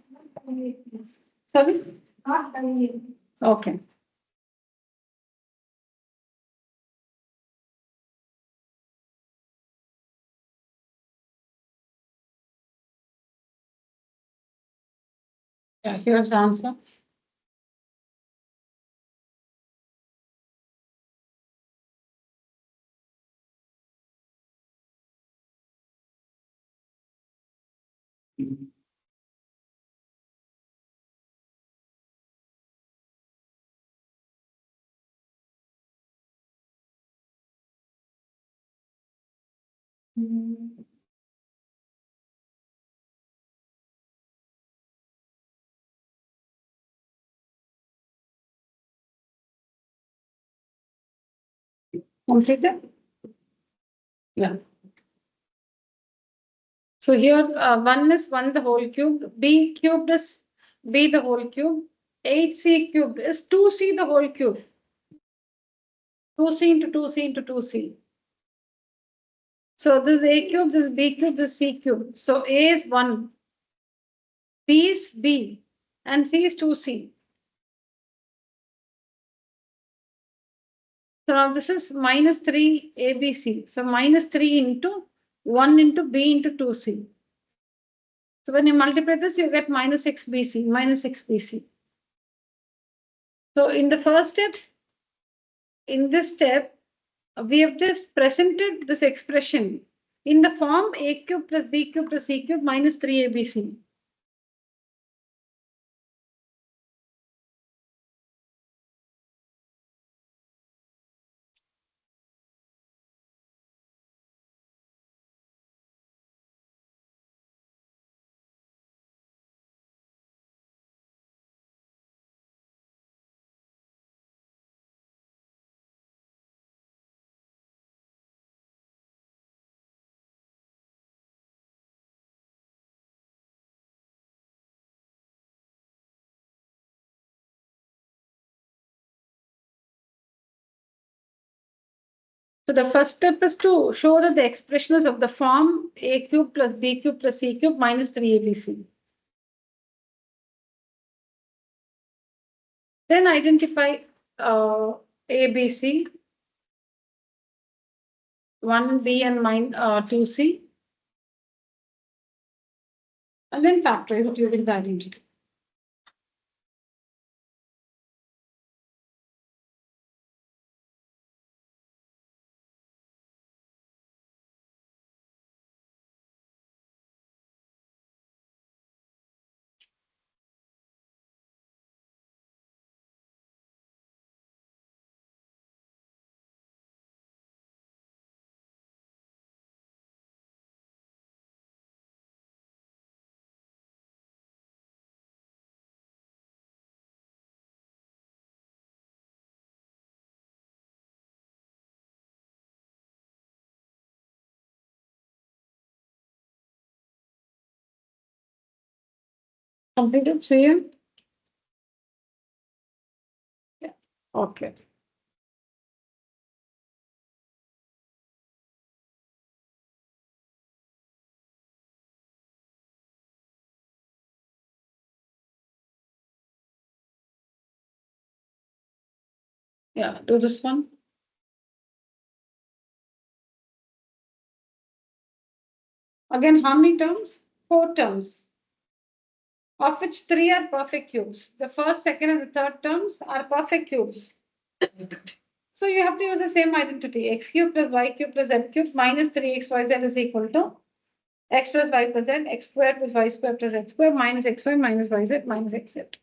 Sorry? Not done yet. Okay. Yeah, here's the answer. Completed? Yeah. So here 1 is 1 the whole cube, b cubed is b the whole cube, 8c cubed is 2c the whole cube. 2c into 2c into 2c. So this is a cube, this is b cube, this is c cube. So a is 1, b is b, and c is 2c. So now this is minus 3 ABC. So minus 3 into 1 into B into 2C. So when you multiply this, you get minus 6BC, minus 6BC. So in the first step, in this step, we have just presented this expression in the form A cube plus B cube plus C cube minus 3ABC. So the first step is to show that the expression is of the form A cube plus B cube plus C cube minus 3ABC. Then identify ABC, 1B and 2C, and then factorize it using the identity. Completed, so yeah, okay. Yeah, do this one. Again, how many terms? 4 terms, of which 3 are perfect cubes. The first, second, and the third terms are perfect cubes. So you have to use the same identity. X cube plus y cube plus z cube minus 3xyz is equal to x plus y plus z, x squared plus y squared plus z squared minus xy minus yz minus xz.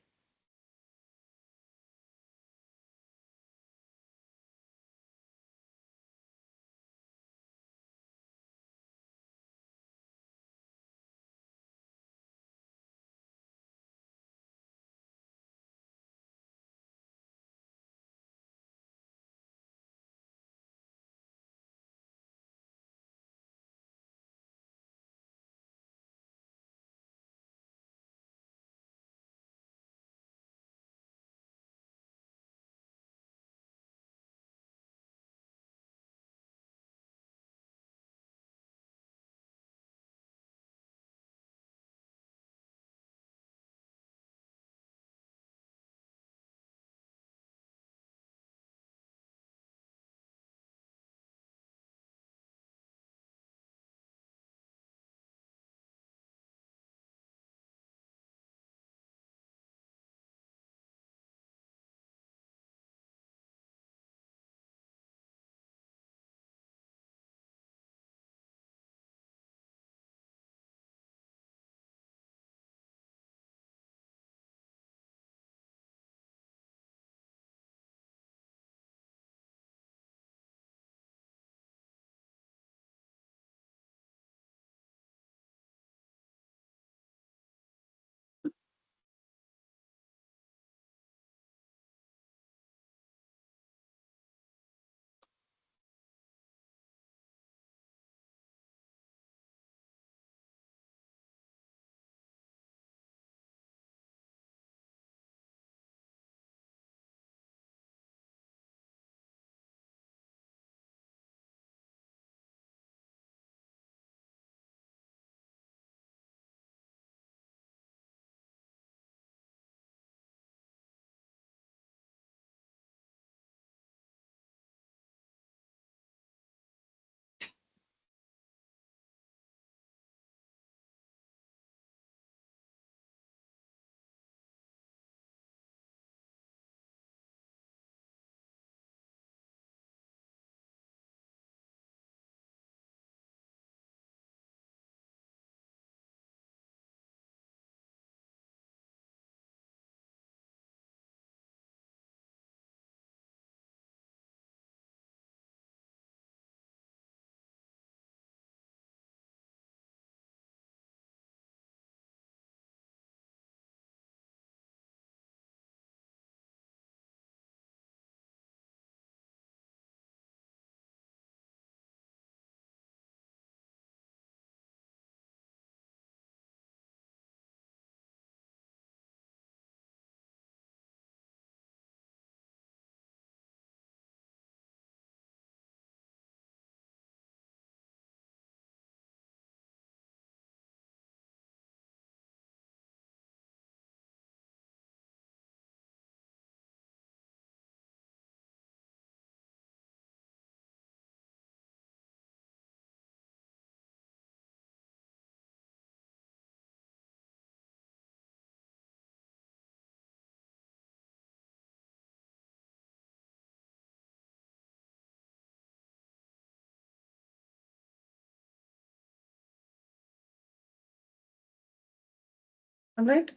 All right.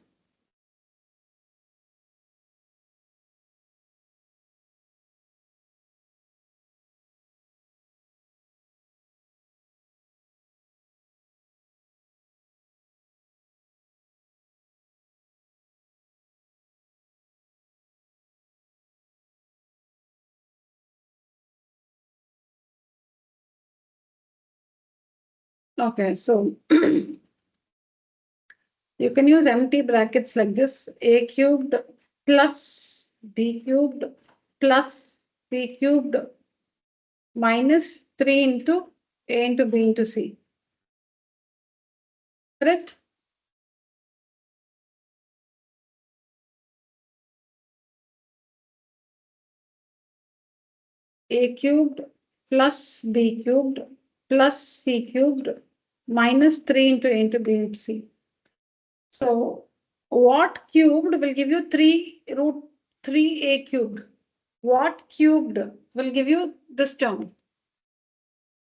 Okay, so you can use empty brackets like this: a cubed plus b cubed plus c cubed minus 3 into a into b into c. Correct? A cubed plus b cubed plus c cubed minus 3 into a into b into c. So what cubed will give you 3 root 3a cubed? What cubed will give you this term?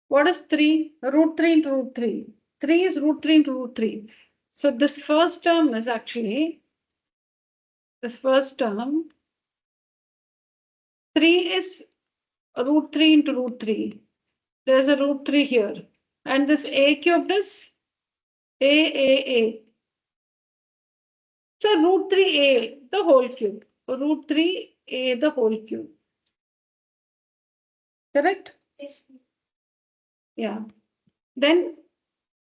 What is 3? Root 3 into root 3. 3 is root 3 into root 3. So this first term is actually, this first term, 3 is root 3 into root 3. There's a root 3 here. And this a cubed is a. So root 3a, the whole cube. Root 3a, the whole cube. Correct? Yes. Yeah. Then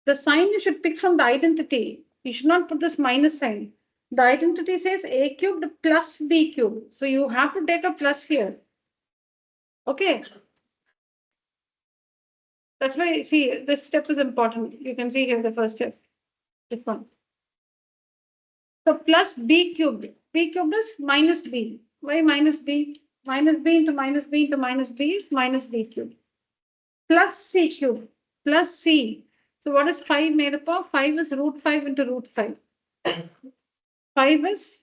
the sign you should pick from the identity. You should not put this minus sign. The identity says a cubed plus b cubed. So you have to take a plus here. Okay. That's why, see, this step is important. You can see here the first step. This one. So plus b cubed. B cubed is minus b. Why minus b? Minus b into minus b into minus b is minus b cubed. Plus c cubed. Plus c. So what is 5 made up of? 5 is root 5 into root 5. 5 is,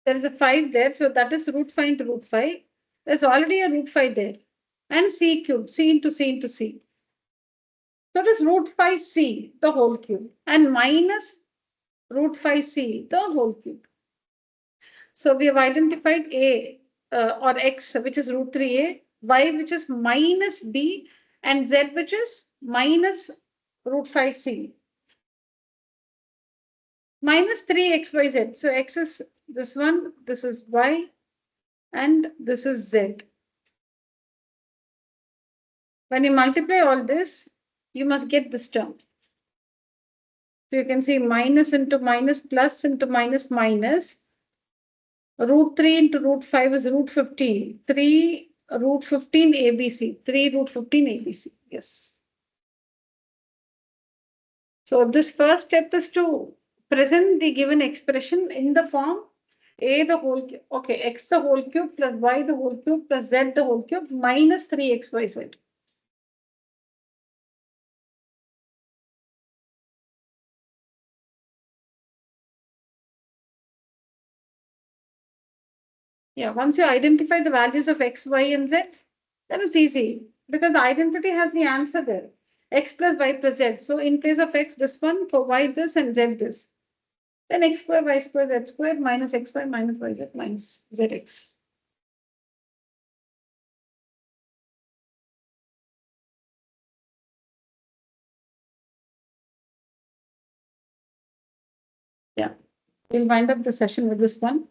there is a 5 there. So that is root 5 into root 5. There's already a root 5 there. And c cubed. C into c into c. So it is root 5c, the whole cube. And minus root 5c, the whole cube. So we have identified a or x, which is root 3a, y, which is minus b, and z, which is minus root 5c. Minus 3xyz. So x is this one, this is y, and this is z. When you multiply all this, you must get this term. So you can see minus into minus, plus into minus, minus. Root 3 into root 5 is root 15. 3 root 15 ABC. 3 root 15 ABC. Yes. So this first step is to present the given expression in the form a the whole cube. Okay, x the whole cube plus y the whole cube plus z the whole cube minus 3xyz. Yeah, once you identify the values of x, y, and z, then it's easy because the identity has the answer there. X plus y plus z. So in place of x, this one, for y this and z this. Then x square, y square, z square minus xy minus yz minus zx. Yeah, we'll wind up the session with this one.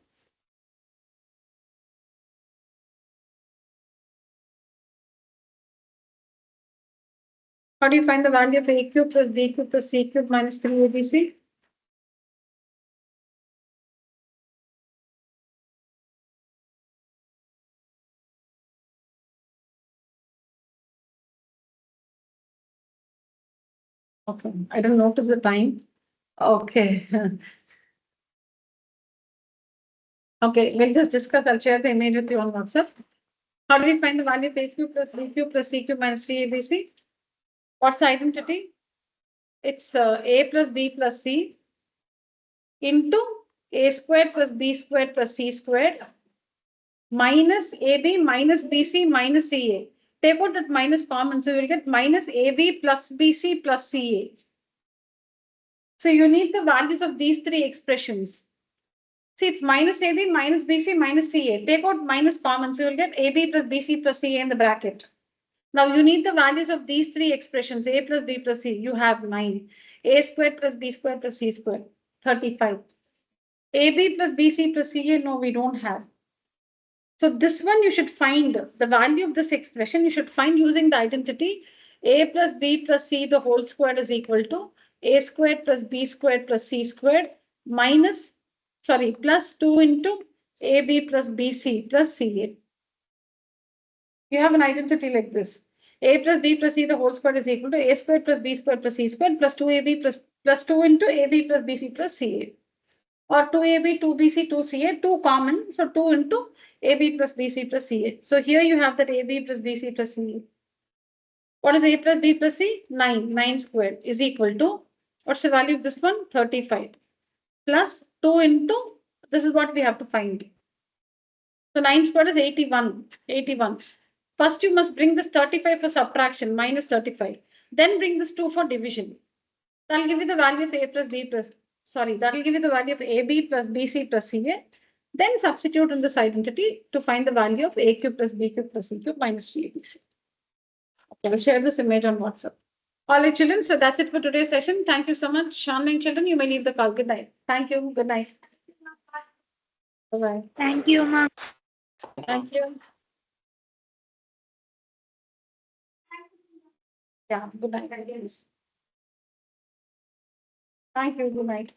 How do you find the value of a cube plus b cube plus c cube minus 3abc? Okay, I don't notice the time. Okay. Okay, we'll just discuss. I'll share the image with you on WhatsApp. How do we find the value of a cube plus b cube plus c cube minus 3abc? What's the identity? It's a plus b plus c into a squared plus b squared plus c squared minus ab minus bc minus ca. Take out that minus common, so you'll get minus ab plus bc plus ca. So you need the values of these three expressions. See, it's minus AB, minus BC, minus CA. Take out minus common, so you'll get AB plus BC plus CA in the bracket. Now you need the values of these three expressions, A plus B plus C. You have 9. A squared plus B squared plus C squared, 35. AB plus BC plus CA, no, we don't have. So this one you should find the value of this expression. You should find using the identity A plus B plus C the whole squared is equal to A squared plus B squared plus C squared minus, sorry, plus 2 into AB plus BC plus CA. You have an identity like this. A plus B plus C the whole squared is equal to A squared plus B squared plus C squared plus 2AB plus 2 into AB plus BC plus CA. Or 2AB, 2BC, 2CA, 2 common. So 2 into AB plus BC plus CA. So here you have that AB plus BC plus CA. What is A plus B plus C? 9. 9 squared is equal to, what's the value of this one? 35. Plus 2 into, this is what we have to find. So 9 squared is 81. 81. First you must bring this 35 for subtraction, minus 35. Then bring this 2 for division. That'll give you the value of A plus B plus, sorry, that'll give you the value of AB plus BC plus CA. Then substitute in this identity to find the value of A cube plus B cube plus C cube minus 3ABC. Okay, I'll share this image on WhatsApp. All right, children. So that's it for today's session. Thank you so much. Online children, you may leave the call. Good night. Thank you. Good night. Bye-bye. Thank you, ma'am. Thank you. Yeah, good night. Thank you. Good night.